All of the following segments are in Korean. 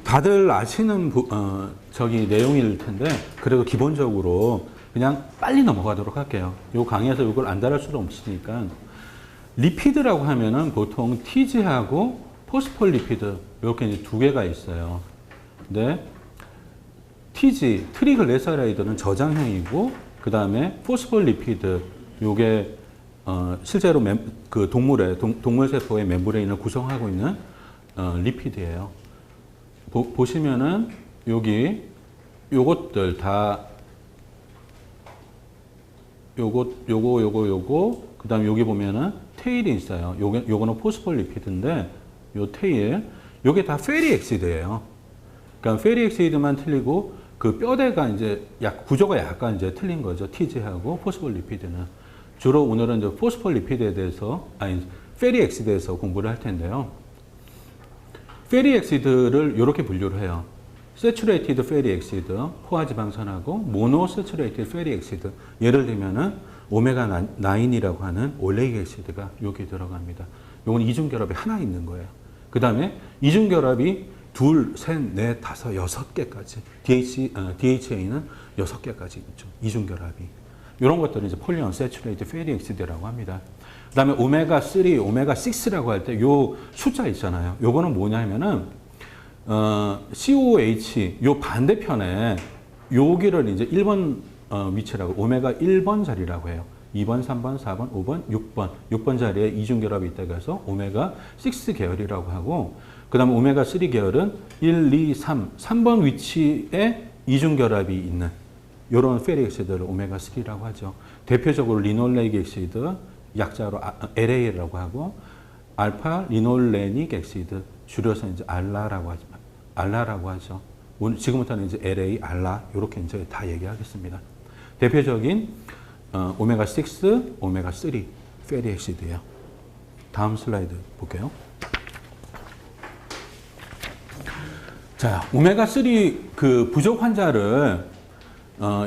다들 아시는 저기 내용일 텐데 그래도 기본적으로 그냥 빨리 넘어가도록 할게요. 요 강의에서 이걸 안 다룰 수는 없으니까. 리피드라고 하면은 보통 TG하고 포스폴리피드 이렇게 이제 두 개가 있어요. 근데 TG 트리글레서라이드는 저장형이고 그 다음에 포스폴리피드 요게 실제로 그 동물 세포의 멤브레인을 구성하고 있는 리피드예요. 보시면은 여기 요것들 다 요거 그다음에 여기 보면은 테일이 있어요. 요거는 포스폴리피드인데 요 테일 요게 다 페리 엑시드예요. 그러니까 페리 엑시드만 틀리고 그 뼈대가 이제 구조가 약간 이제 틀린 거죠. TG하고 포스폴리피드는. 주로 오늘은 이제 포스폴리피드에 대해서 페리 엑시드에서 공부를 할 텐데요. 페리 엑시드를 이렇게 분류를 해요. 세츄레이티드 페리 엑시드, 포화지방산하고 모노세츄레이티드 페리 엑시드. 예를 들면은 오메가 9이라고 하는 올레익 엑시드가 여기 들어갑니다. 요건 이중결합이 하나 있는 거예요. 그 다음에 이중결합이 둘, 셋, 넷, 다섯, 6개까지. DHA는 6개까지 있죠. 이중결합이. 이런 것들을 이제 폴리언세츄레이티드 페리 엑시드라고 합니다. 그 다음에 오메가3, 오메가6라고 할 때 요 숫자 있잖아요. 요거는 뭐냐면은, COH, 요 반대편에 여기를 이제 1번 위치라고, 오메가 1번 자리라고 해요. 2번, 3번, 4번, 5번, 6번. 6번 자리에 이중결합이 있다고 해서 오메가 6 계열이라고 하고, 그 다음에 오메가 3 계열은 1, 2, 3번 위치에 이중결합이 있는 이런 페리 엑시드를 오메가 3라고 하죠. 대표적으로 리놀레익 엑시드, 약자로 LA라고 하고, 알파 리놀레닉 엑시드, 줄여서 이제 알라라고 하죠. 오늘 지금부터는 이제 LA, 알라 이렇게 이제 다 얘기하겠습니다. 대표적인 오메가 6, 오메가 3 페리 엑시드예요. 다음 슬라이드 볼게요. 자, 오메가3 그 부족 환자를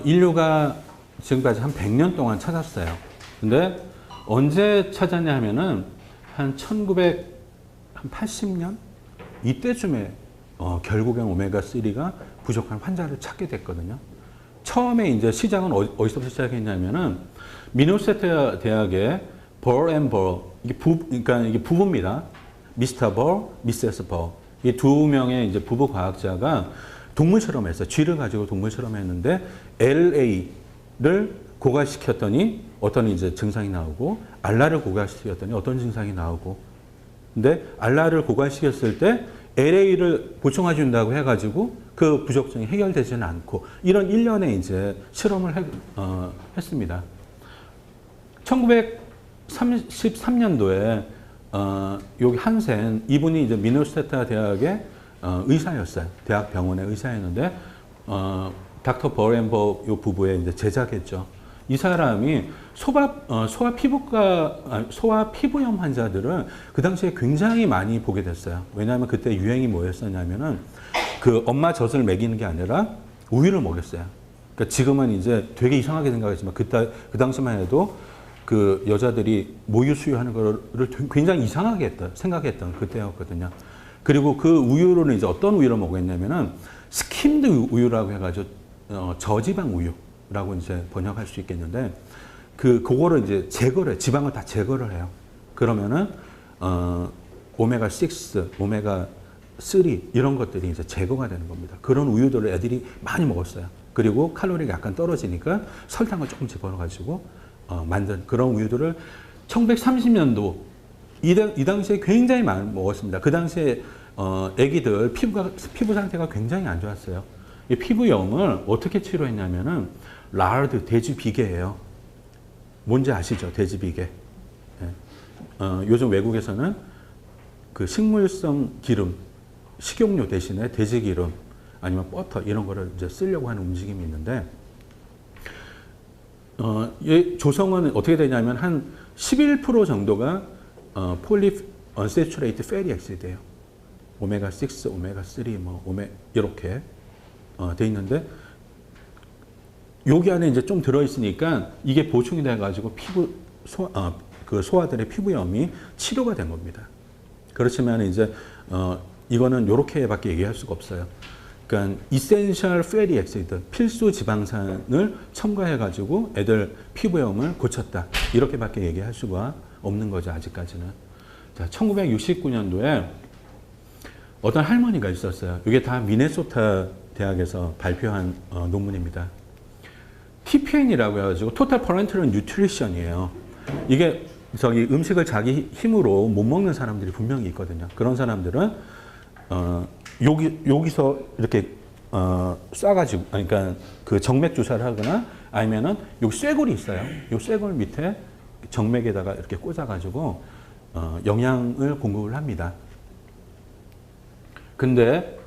인류가 지금까지 한 100년 동안 찾았어요. 근데 언제 찾았냐 하면은 한 1980년 이때쯤에 결국엔 오메가3가 부족한 환자를 찾게 됐거든요. 처음에 이제 시작은 어디서부터 시작했냐면은 미네소타 대학의 벌 앤 벌, 그러니까 이게 부부입니다. 미스터 벌, 미세스 벌. 이 두 명의 이제 부부 과학자가 동물 실험했어요. 쥐를 가지고 동물 실험했는데 LA를 고갈시켰더니 어떤 이제 증상이 나오고 알라를 고갈시켰더니 어떤 증상이 나오고. 근데 알라를 고갈시켰을 때 LA를 보충해 준다고 해가지고 그 부족증이 해결되지는 않고 이런 일련의 이제 실험을 했습니다. 1933년도에 여기 한센 이분이 이제 미네소타 대학의 의사였어요. 대학 병원의 의사였는데 닥터 버앤버 요 부부의 이제 제자겠죠. 이 사람이 소아 피부염 환자들을 그 당시에 굉장히 많이 보게 됐어요. 왜냐하면 그때 유행이 뭐였었냐면은 그 엄마 젖을 먹이는 게 아니라 우유를 먹였어요. 그러니까 지금은 이제 되게 이상하게 생각하지만 그 당시만 해도 그 여자들이 모유 수유하는 거를 굉장히 이상하게 생각했던 그때였거든요. 그리고 그 우유를 이제 어떤 우유를 먹었냐면은 스킴드 우유라고 해가지고 저지방 우유라고 이제 번역할 수 있겠는데 그거를 이제 제거를 해요. 지방을 다 제거를 해요. 그러면은 오메가 6, 오메가 3 이런 것들이 이제 제거가 되는 겁니다. 그런 우유들을 애들이 많이 먹었어요. 그리고 칼로리가 약간 떨어지니까 설탕을 조금 집어넣어가지고 만든 그런 우유들을 1930년도 이 당시에 굉장히 많이 먹었습니다. 그 당시에 아기들 피부 상태가 굉장히 안 좋았어요. 이 피부염을 어떻게 치료했냐면은 라르드 돼지 비계예요. 뭔지 아시죠? 돼지 비계. 예. 요즘 외국에서는 그 식물성 기름, 식용유 대신에 돼지 기름 아니면 버터 이런 거를 이제 쓰려고 하는 움직임이 있는데 조성은 어떻게 되냐면 한 11% 정도가 폴리 언세츄레이트 페리 엑시드예요. 오메가 6, 오메가 3, 이렇게 돼 있는데 여기 안에 이제 좀 들어 있으니까 이게 보충이 돼 가지고 그 소아들의 피부염이 치료가 된 겁니다. 그렇지만 이제 이거는 이렇게밖에 얘기할 수가 없어요. 그러니까 essential fatty acid, 필수 지방산을 첨가해가지고 애들 피부염을 고쳤다. 이렇게밖에 얘기할 수가 없는 거죠, 아직까지는. 자, 1969년도에 어떤 할머니가 있었어요. 이게 다 미네소타 대학에서 발표한 논문입니다. TPN이라고 해가지고 Total Parenteral Nutrition이에요. 이게 저기 음식을 자기 힘으로 못 먹는 사람들이 분명히 있거든요. 그런 사람들은 여기서 이렇게 쏴가지고, 그러니까 그 정맥 주사를 하거나 아니면은 여기 쇠골이 있어요. 이 쇠골 밑에 정맥에다가 이렇게 꽂아가지고 영양을 공급을 합니다. 근데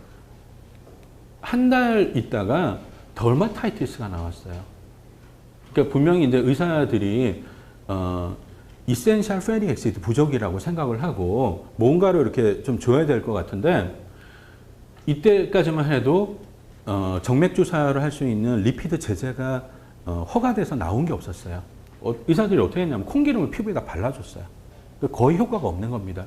한 달 있다가 더마타이티스가 나왔어요. 그러니까 분명히 이제 의사들이 이센셜 패티 액시드 부족이라고 생각을 하고 뭔가를 이렇게 좀 줘야 될 것 같은데 이때까지만 해도 정맥 주사를 할 수 있는 리피드 제제가 허가돼서 나온 게 없었어요. 의사들이 어떻게 했냐면 콩기름을 피부에다 발라줬어요. 거의 효과가 없는 겁니다.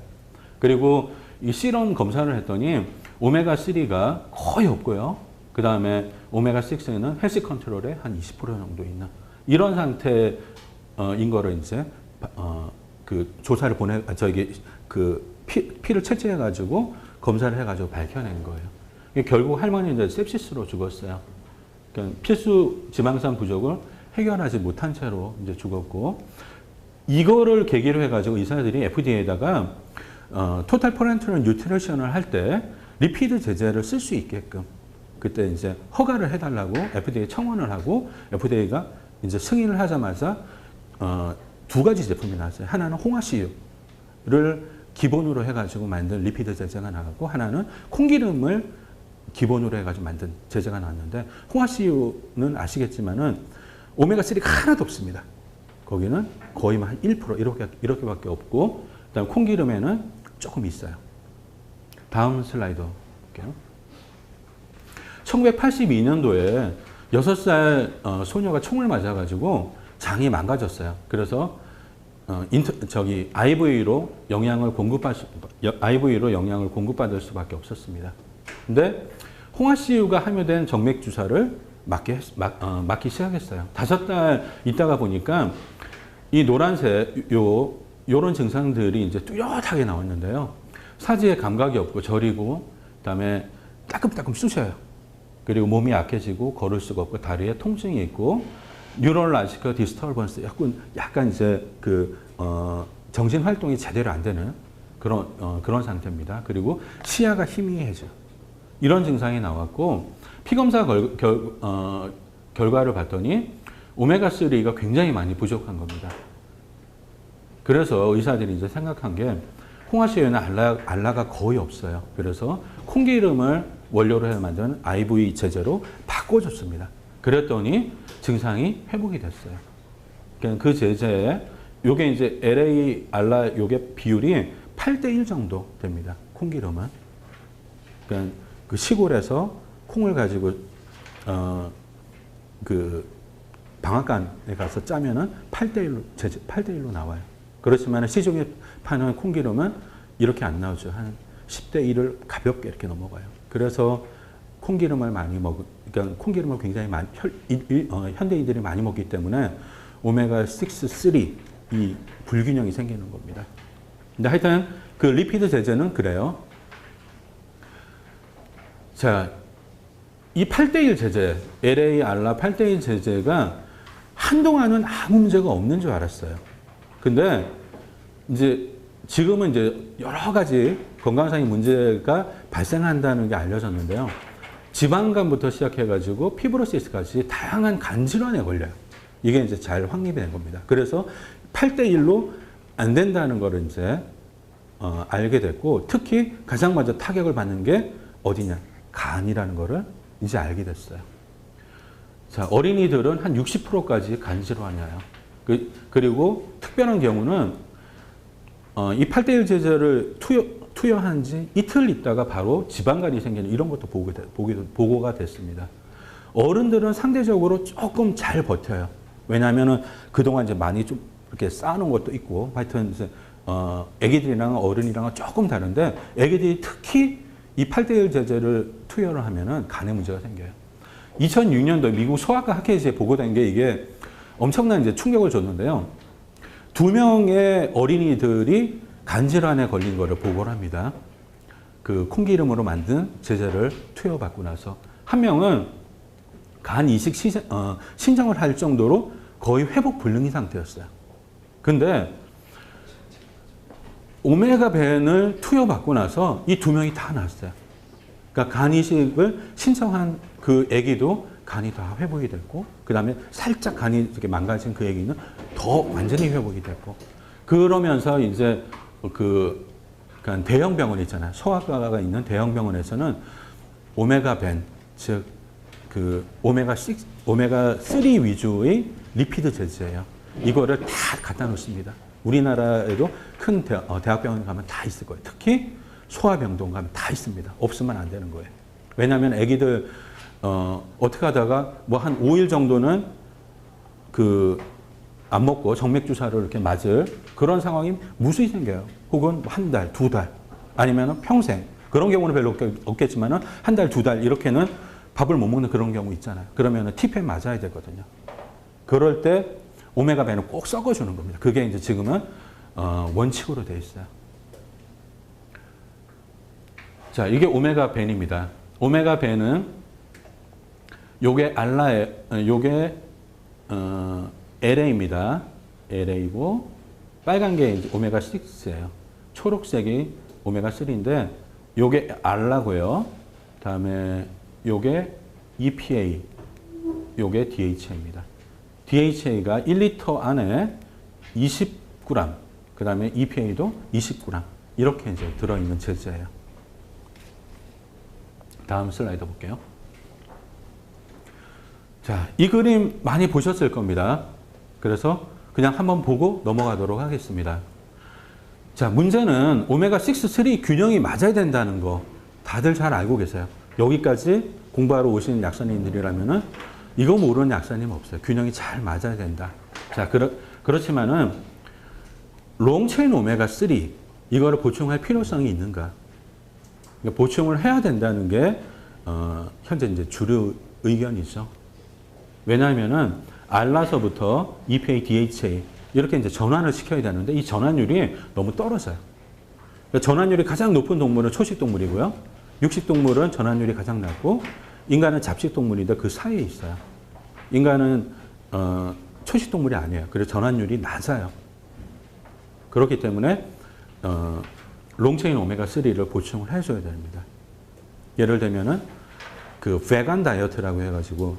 그리고 이 시럼 검사를 했더니 오메가3가 거의 없고요. 그 다음에 오메가6는 헬스 컨트롤에 한 20% 정도 있는 이런 상태인 거를 이제 그 조사를 피를 채취해가지고 검사를 해가지고 밝혀낸 거예요. 결국 할머니 이제 sepsis로 죽었어요. 그러니까 필수 지방산 부족을 해결하지 못한 채로 이제 죽었고, 이거를 계기로 해가지고 의사들이 FDA에다가 토탈 퍼렌트럴 뉴트리션을 할 때 리피드 제제를 쓸 수 있게끔 그때 이제 허가를 해달라고 FDA 청원을 하고 FDA가 이제 승인을 하자마자 두 가지 제품이 나왔어요. 하나는 홍화씨유를 기본으로 해가지고 만든 리피드 제제가 나왔고, 하나는 콩기름을 기본으로 해가지고 만든 제제가 나왔는데, 홍화씨유는 아시겠지만은 오메가3가 하나도 없습니다. 거기는 거의 한 1% 이렇게밖에 없고, 그다음 콩기름에는 조금 있어요. 다음 슬라이드 볼게요. 1982년도에 6살 소녀가 총을 맞아가지고 장이 망가졌어요. 그래서 IV로 영양을 공급받을 수밖에 없었습니다. 근데 홍화씨유가 함유된 정맥 주사를 맞기 시작했어요. 5달 있다가 보니까 이 노란색 요런 증상들이 이제 뚜렷하게 나왔는데요. 사지에 감각이 없고 저리고, 그다음에 따끔따끔 쑤셔요. 그리고 몸이 약해지고 걸을 수가 없고 다리에 통증이 있고, 뉴럴라지컬 디스터번스, 약간 이제 정신 활동이 제대로 안 되는 그런 상태입니다. 그리고 시야가 희미해져. 이런 증상이 나왔고, 피검사 결과를 봤더니 오메가3가 굉장히 많이 부족한 겁니다. 그래서 의사들이 이제 생각한 게 홍화씨유에는 알라가 거의 없어요. 그래서 콩기름을 원료로 해 만든 IV 제제로 바꿔줬습니다. 그랬더니 증상이 회복이 됐어요. 그러니까 그 제제에 요게 이제 LA 알라 요게 비율이 8대1 정도 됩니다. 콩기름은. 그러니까 그 시골에서 콩을 가지고 그 방앗간에 가서 짜면은 8대1로 나와요. 그렇지만 시중에 파는 콩기름은 이렇게 안 나오죠. 한 10대1을 가볍게 이렇게 넘어가요. 그래서 콩기름을 많이 그러니까 콩기름을 굉장히 현대인들이 많이 먹기 때문에 오메가6, 3 이 불균형이 생기는 겁니다. 근데 하여튼 그 리피드 제제는 그래요. 자, 이 8대1 제제, LA 알라 8대1 제제가 한동안은 아무 문제가 없는 줄 알았어요. 근데 이제 지금은 이제 여러 가지 건강상의 문제가 발생한다는 게 알려졌는데요. 지방간부터 시작해가지고 피브로시스까지 다양한 간 질환에 걸려요. 이게 이제 잘 확립이 된 겁니다. 그래서 8대1로 안 된다는 걸 이제 알게 됐고, 특히 가장 먼저 타격을 받는 게 어디냐? 간이라는 거를 이제 알게 됐어요. 자, 어린이들은 한 60%까지 간 질환이 와요. 그리고 특별한 경우는 이 8대1 제제를 투여한 지 이틀 있다가 바로 지방간이 생기는 이런 것도 보고가 됐습니다. 어른들은 상대적으로 조금 잘 버텨요. 왜냐하면 그동안 이제 많이 좀 이렇게 쌓아놓은 것도 있고, 하여튼 이제 애기들이랑 어른이랑은 조금 다른데, 애기들이 특히 이 8대1 제제를 투여를 하면은 간에 문제가 생겨요. 2006년도에 미국 소아과 학회지에 보고된 게 이게 엄청난 이제 충격을 줬는데요. 2명의 어린이들이 간질환에 걸린 거를 보고를 합니다. 그 콩기름으로 만든 제제를 투여받고 나서 한 명은 간 이식 신청을 할 정도로 거의 회복 불능인 상태였어요. 근데 오메가 벤을 투여받고 나서 이 2명이 다 나았어요. 그러니까 간 이식을 신청한 그 아기도 간이 다 회복이 됐고, 그 다음에 살짝 간이 이렇게 망가진 그 아기는 더 완전히 회복이 됐고, 그러면서 이제 그러니까 대형 병원 있잖아요. 소아과가 있는 대형 병원에서는 오메가 벤, 즉 그 오메가3 위주의 리피드 제제예요. 이거를 다 갖다 놓습니다. 우리나라에도 큰 대학병원 가면 다 있을 거예요. 특히 소아병동 가면 다 있습니다. 없으면 안 되는 거예요. 왜냐하면 아기들 어떻게 하다가 뭐 한 5일 정도는 안 먹고 정맥 주사를 이렇게 맞을 그런 상황이 무수히 생겨요. 혹은 한 달, 2달, 아니면 평생. 그런 경우는 별로 없겠지만은 한 달, 2달 이렇게는 밥을 못 먹는 그런 경우 있잖아요. 그러면 티펜 맞아야 되거든요. 그럴 때 오메가벤을 꼭 섞어주는 겁니다. 그게 이제 지금은 원칙으로 되어 있어요. 자, 이게 오메가벤입니다. 오메가벤은 요게 요게 LA입니다. LA고 빨간 게 이제 오메가6예요. 초록색이 오메가3인데 요게 알라고요. 다음에 요게 EPA, 요게 DHA입니다. DHA가 1리터 안에 20g, 그 다음에 EPA도 20g 이렇게 이제 들어있는 제제예요. 다음 슬라이드 볼게요. 자, 이 그림 많이 보셨을 겁니다. 그래서 그냥 한번 보고 넘어가도록 하겠습니다. 자, 문제는 오메가6, 3 균형이 맞아야 된다는 거 다들 잘 알고 계세요. 여기까지 공부하러 오시는 약사님들이라면은 이거 모르는 약사님 없어요. 균형이 잘 맞아야 된다. 자, 그렇지만은 롱체인 오메가3 이거를 보충할 필요성이 있는가? 그러니까 보충을 해야 된다는 게 현재 이제 주류 의견이죠. 왜냐하면은 알라서부터 EPA, DHA 이렇게 이제 전환을 시켜야 되는데 이 전환율이 너무 떨어져요. 그러니까 전환율이 가장 높은 동물은 초식 동물이고요. 육식 동물은 전환율이 가장 낮고 인간은 잡식 동물인데 그 사이에 있어요. 인간은 초식 동물이 아니에요. 그래서 전환율이 낮아요. 그렇기 때문에 롱체인 오메가3를 보충을 해줘야 됩니다. 예를 들면은 그 베간 다이어트라고 해가지고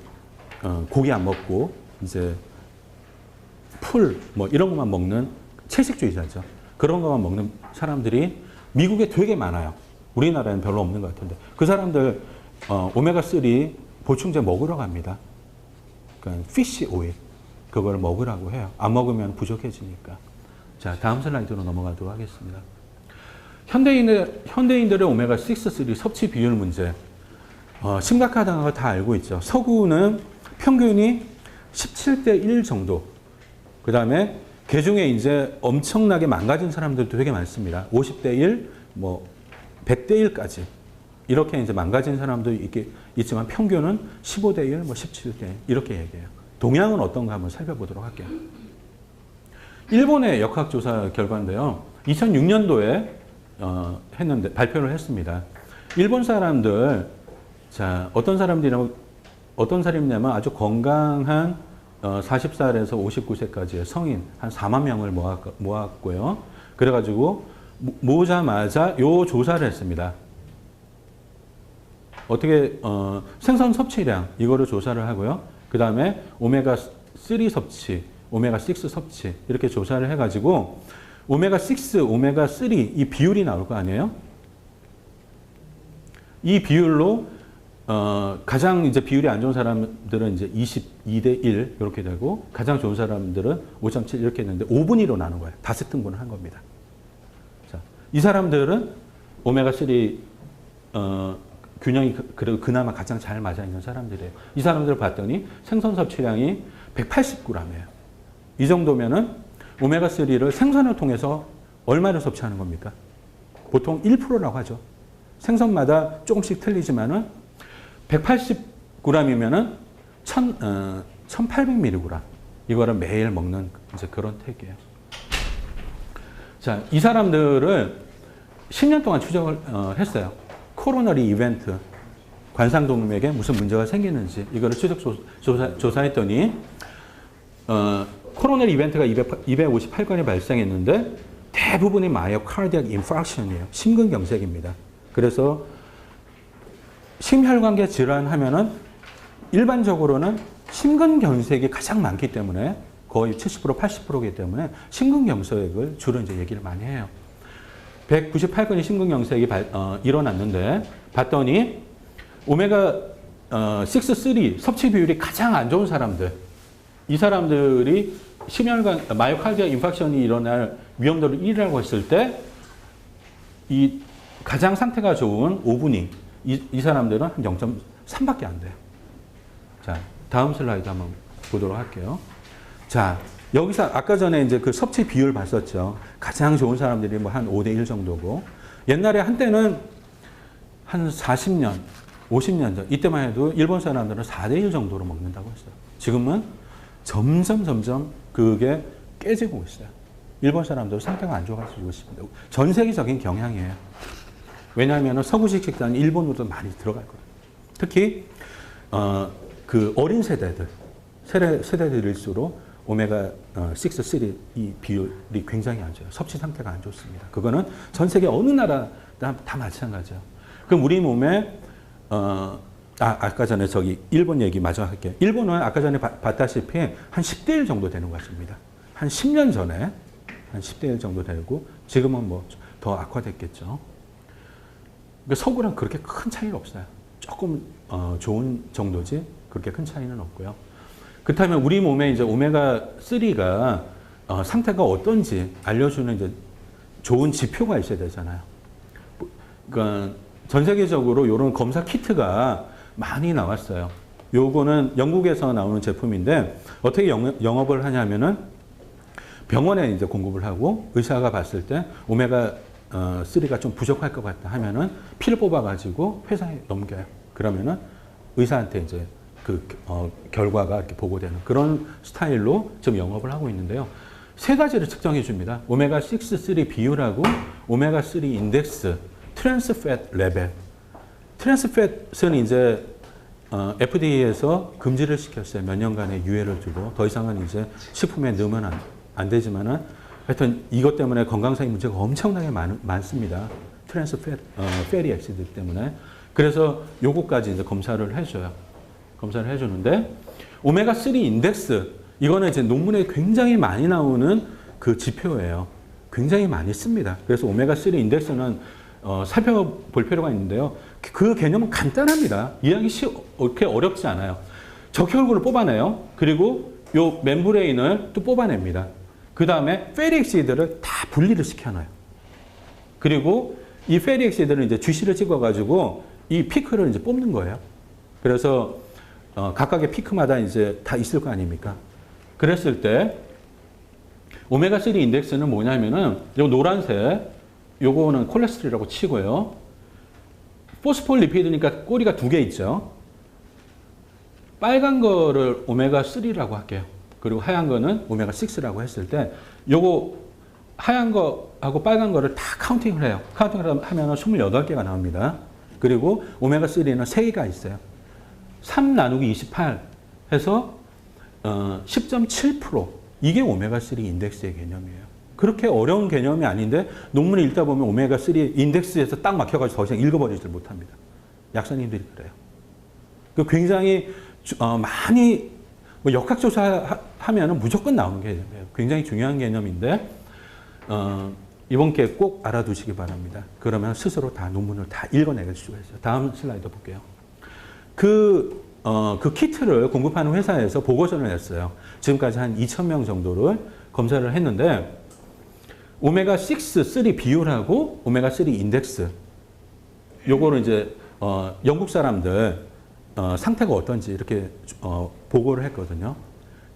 고기 안 먹고 이제 풀 뭐 이런 것만 먹는 채식주의자죠. 그런 것만 먹는 사람들이 미국에 되게 많아요. 우리나라에는 별로 없는 것 같은데 그 사람들 오메가3 보충제 먹으러 갑니다. 그러니까 피쉬 오일 그걸 먹으라고 해요. 안 먹으면 부족해지니까. 자, 다음 슬라이드로 넘어가도록 하겠습니다. 현대인들의 오메가6, 3 섭취 비율 문제 심각하다는 거 다 알고 있죠. 서구는 평균이 17대 1 정도. 그 다음에 개중에 이제 엄청나게 망가진 사람들도 되게 많습니다. 50대 1, 뭐 100대 1까지. 이렇게 이제 망가진 사람도 있지만 평균은 15대 1, 뭐 17대 1 이렇게 얘기해요. 동양은 어떤가 한번 살펴보도록 할게요. 일본의 역학조사 결과인데요. 2006년도에 발표를 했습니다. 일본 사람들, 자, 어떤 사람이냐면 아주 건강한 40살에서 59세까지의 성인 한 4만 명을 모았고요. 그래가지고 모자마자 요 조사를 했습니다. 어떻게 생선 섭취량 이거를 조사를 하고요. 그 다음에 오메가3 섭취, 오메가6 섭취 이렇게 조사를 해가지고 오메가6, 오메가3 이 비율이 나올 거 아니에요? 이 비율로 가장 이제 비율이 안 좋은 사람들은 이제 22대 1 이렇게 되고 가장 좋은 사람들은 5.7 이렇게 했는데 5분의 1로 나눈 거예요. 5등분을 한 겁니다. 자, 이 사람들은 오메가3 균형이 그래도 그나마 가장 잘 맞아 있는 사람들이에요. 이 사람들을 봤더니 생선 섭취량이 180g이에요. 이 정도면은 오메가3를 생선을 통해서 얼마를 섭취하는 겁니까? 보통 1%라고 하죠. 생선마다 조금씩 틀리지만은 180g이면은 1800mg. 이거를 매일 먹는 이제 그런 택이에요. 자, 이 사람들을 10년 동안 추적을 했어요. 코로너리 이벤트. 관상동맥에 무슨 문제가 생기는지 이거를 추적 조사했더니 코로너리 이벤트가 258건이 발생했는데 대부분이 마이오카르디악 인파렉션이에요. 심근경색입니다. 그래서 심혈관계 질환 하면은 일반적으로는 심근경색이 가장 많기 때문에 거의 70% 80%이기 때문에 심근경색을 주로 이제 얘기를 많이 해요. 198건의 심근경색이 일어났는데 봤더니 오메가 6, 3 섭취 비율이 가장 안 좋은 사람들, 이 사람들이 심혈관 마이오카르디아 인파렉션이 일어날 위험도를 1이라고 했을 때 이 가장 상태가 좋은 5분위 이 사람들은 한 0.3밖에 안 돼요. 자, 다음 슬라이드 한번 보도록 할게요. 자, 여기서 아까 전에 이제 그 섭취 비율 봤었죠. 가장 좋은 사람들이 뭐 한 5대 1 정도고 옛날에 한때는 한 40년, 50년 전 이때만 해도 일본 사람들은 4대 1 정도로 먹는다고 했어요. 지금은 점점 그게 깨지고 있어요. 일본 사람들 상태가 안 좋아지고 있습니다. 전 세계적인 경향이에요. 왜냐하면 서구식 식단이 일본으로도 많이 들어갈 거예요. 특히 그 어린 세대들일수록 오메가 6, 3 이 비율이 굉장히 안 좋아요. 섭취 상태가 안 좋습니다. 그거는 전 세계 어느 나라 다 마찬가지예요. 그럼 우리 몸에 아까 전에 저기 일본 얘기 마저 할게요. 일본은 아까 전에 봤다시피 한 10대 1 정도 되는 것 같습니다. 한 10년 전에 한 10대 1 정도 되고 지금은 뭐 더 악화됐겠죠. 그러니까 서구랑 그렇게 큰 차이는 없어요. 조금 좋은 정도지 그렇게 큰 차이는 없고요. 그렇다면 우리 몸에 이제 오메가 3가 상태가 어떤지 알려주는 이제 좋은 지표가 있어야 되잖아요. 그러니까 전 세계적으로 이런 검사 키트가 많이 나왔어요. 요거는 영국에서 나오는 제품인데 어떻게 영업을 하냐면은 병원에 이제 공급을 하고 의사가 봤을 때 오메가 3가 좀 부족할 것 같다 하면은 피를 뽑아가지고 회사에 넘겨요. 그러면은 의사한테 이제 그 결과가 이렇게 보고되는 그런 스타일로 지금 영업을 하고 있는데요. 세 가지를 측정해 줍니다. 오메가 6, 3 비율하고 오메가 3 인덱스, 트랜스팻 레벨. 트랜스팻은 이제 FDA에서 금지를 시켰어요. 몇 년간의 유예를 두고 더 이상은 이제 식품에 넣으면 안 되지만은 하여튼 이것 때문에 건강상의 문제가 엄청나게 많습니다. 트랜스팻 페리 엑시드 때문에. 그래서 요거까지 이제 검사를 해줘요. 검사를 해주는데 오메가 3 인덱스 이거는 이제 논문에 굉장히 많이 나오는 그 지표예요. 굉장히 많이 씁니다. 그래서 오메가 3 인덱스는 살펴볼 필요가 있는데요. 그 개념은 간단합니다. 이해하기 그렇게 어렵지 않아요. 적혈구를 뽑아내요. 그리고 요 멤브레인을 또 뽑아냅니다. 그 다음에 페리엑시드를 다 분리를 시켜놔요. 그리고 이 페리엑시드를 이제 GC를 찍어가지고 이 피크를 이제 뽑는 거예요. 그래서 각각의 피크마다 이제 다 있을 거 아닙니까? 그랬을 때 오메가 3 인덱스는 뭐냐면은 요 노란색 요거는 콜레스테롤이라고 치고요. 포스폴리피드니까 꼬리가 2개 있죠. 빨간 거를 오메가 3라고 할게요. 그리고 하얀 거는 오메가 6라고 했을 때 요거 하얀 거하고 빨간 거를 다 카운팅을 해요. 카운팅을 하면 28개가 나옵니다. 그리고 오메가 3는 3개가 있어요. 3 나누기 28 해서 10.7% 이게 오메가 3 인덱스의 개념이에요. 그렇게 어려운 개념이 아닌데 논문을 읽다 보면 오메가 3 인덱스에서 딱 막혀가지고 더 이상 읽어버리질 못합니다. 약사님들이 그래요. 굉장히 많이 뭐 역학조사하면 무조건 나오는 개념이에요. 굉장히 중요한 개념인데 이번 기회에 꼭 알아두시기 바랍니다. 그러면 스스로 다 논문을 다 읽어내실 수가 있어요. 다음 슬라이드 볼게요. 그 키트를 공급하는 회사에서 보고서를 냈어요. 지금까지 한 2,000명 정도를 검사를 했는데 오메가 6, 3 비율하고 오메가 3 인덱스 요거를 이제 영국 사람들 상태가 어떤지 이렇게 보고를 했거든요.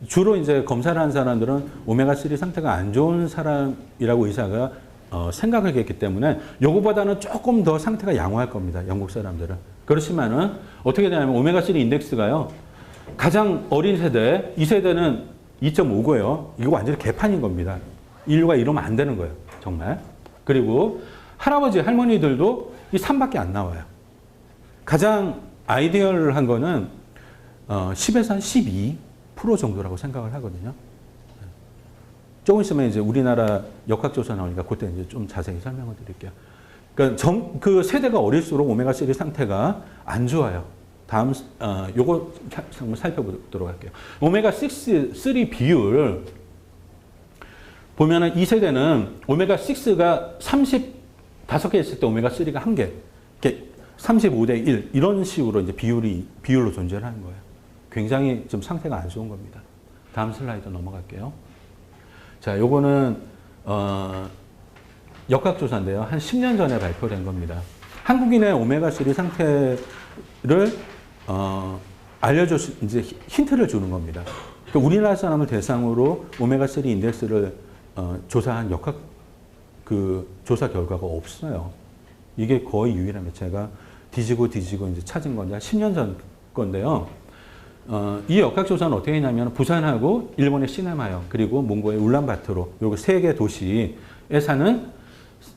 주로 이제 검사를 한 사람들은 오메가 3 상태가 안 좋은 사람이라고 의사가 생각을 했기 때문에 요거보다는 조금 더 상태가 양호할 겁니다. 영국 사람들은. 그렇지만은 어떻게 되냐면 오메가3 인덱스가요. 가장 어린 세대, 이 세대는 2.5고요. 이거 완전히 개판인 겁니다. 인류가 이러면 안 되는 거예요. 정말. 그리고 할아버지, 할머니들도 이 3밖에 안 나와요. 가장 아이디얼한 거는 10에서 한 12% 정도라고 생각을 하거든요. 조금 있으면 이제 우리나라 역학조사 나오니까 그때 이제 좀 자세히 설명을 드릴게요. 그러니까 그 세대가 어릴수록 오메가3 상태가 안 좋아요. 요거 한번 살펴보도록 할게요. 오메가6, 비율 보면은 이 세대는 오메가6가 35개 있을 때 오메가3가 1개. 이렇게 35대 1 이런 식으로 이제 비율로 존재를 하는 거예요. 굉장히 좀 상태가 안 좋은 겁니다. 다음 슬라이드 넘어갈게요. 자, 요거는 역학조사인데요. 한 10년 전에 발표된 겁니다. 한국인의 오메가3 상태를 이제 힌트를 주는 겁니다. 그러니까 우리나라 사람을 대상으로 오메가3 인덱스를 조사한 조사 결과가 없어요. 이게 거의 유일합니다. 제가 뒤지고 이제 찾은 건데, 10년 전 건데요. 이 역학조사는 어떻게 했냐면, 부산하고 일본의 시네마요, 그리고 몽고의 울란바토르, 요거 세 개 도시에 사는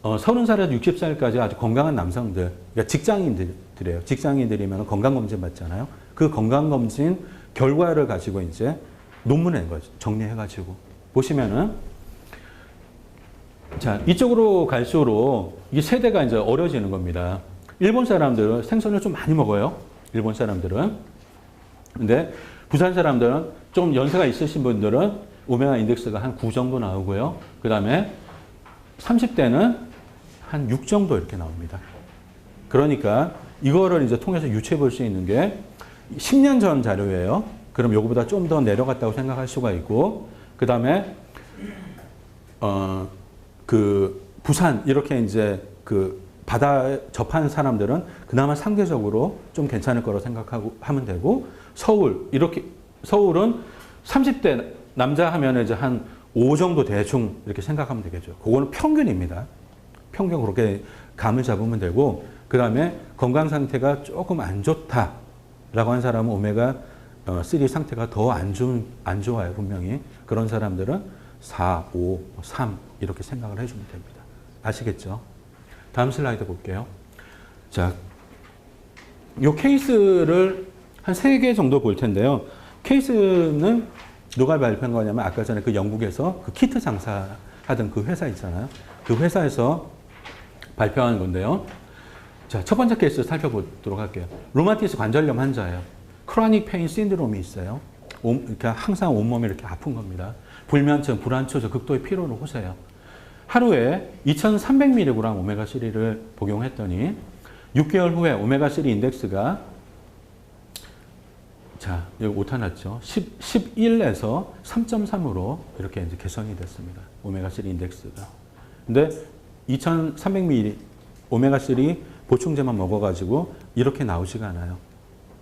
30살에서 60살까지 아주 건강한 남성들, 그러니까 직장인들이에요. 직장인들이면 건강검진 받잖아요. 그 건강검진 결과를 가지고 이제 논문을 낸 거죠. 정리해가지고. 보시면은, 자, 이쪽으로 갈수록 이 세대가 이제 어려지는 겁니다. 일본 사람들은 생선을 좀 많이 먹어요. 일본 사람들은. 근데 부산 사람들은 좀 연세가 있으신 분들은 오메가 인덱스가 한 9 정도 나오고요. 그 다음에 30대는 한 6 정도 이렇게 나옵니다. 그러니까 이거를 이제 통해서 유추해 볼 수 있는 게 10년 전 자료예요. 그럼 요거보다 좀 더 내려갔다고 생각할 수가 있고, 그 다음에 부산 이렇게 이제 바다 접한 사람들은 그나마 상대적으로 좀 괜찮을 거라고 생각하고 하면 되고, 서울은 30대 남자 하면 이제 한 5 정도 대충 이렇게 생각하면 되겠죠. 그거는 평균입니다. 평균 그렇게 감을 잡으면 되고, 그 다음에 건강 상태가 조금 안 좋다라고 한 사람은 오메가3 상태가 더 안 좋아요, 분명히. 그런 사람들은 4, 5, 3 이렇게 생각을 해주면 됩니다. 아시겠죠? 다음 슬라이드 볼게요. 자, 이 케이스를 한 3개 정도 볼 텐데요. 케이스는 누가 발표한 거냐면 아까 전에 그 영국에서 그 키트 장사하던 그 회사 있잖아요. 그 회사에서 발표한 건데요. 자, 첫 번째 케이스 살펴보도록 할게요. 루마티스 관절염 환자예요. 크로닉 페인 신드롬이 있어요. 이렇게 항상 온몸이 이렇게 아픈 겁니다. 불면증, 불안초조, 극도의 피로를 호소해요. 하루에 2300mg 오메가3를 복용했더니 6개월 후에 오메가3 인덱스가, 자, 여기 오타 났죠. 11에서 3.3으로 이렇게 이제 개선이 됐습니다. 오메가3 인덱스가. 근데 2300mg 오메가3 보충제만 먹어가지고 이렇게 나오지가 않아요.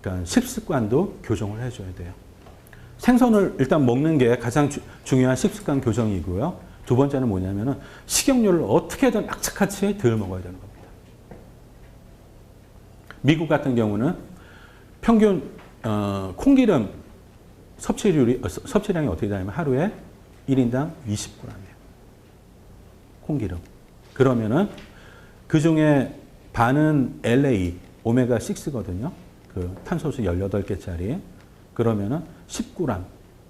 그러니까 식습관도 교정을 해줘야 돼요. 생선을 일단 먹는 게 가장 중요한 식습관 교정이고요. 두 번째는 뭐냐면은 식용유를 어떻게든 악착같이 덜 먹어야 되는 겁니다. 미국 같은 경우는 평균 콩기름 섭취량이 어떻게 되냐면 하루에 1인당 20g이에요. 콩기름. 그러면은 그 중에 반은 LA 오메가6거든요. 그 탄소수 18개짜리. 그러면은 10g,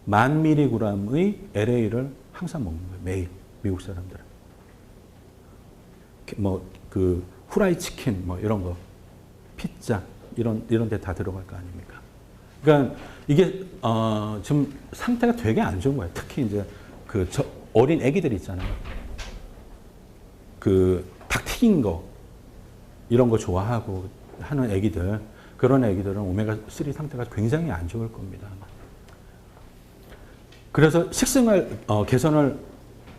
1000mg의 LA를 항상 먹는 거예요. 매일 미국 사람들은. 후라이 치킨 이런 거, 피자 이런 데 다 들어갈 거 아닙니까? 그러니까 이게 지금 상태가 되게 안 좋은 거예요. 특히 이제 어린 애기들 있잖아요. 닭 튀긴 거 이런 거 좋아하고 하는 애기들, 그런 애기들은 오메가3 상태가 굉장히 안 좋을 겁니다. 그래서 식생활 개선을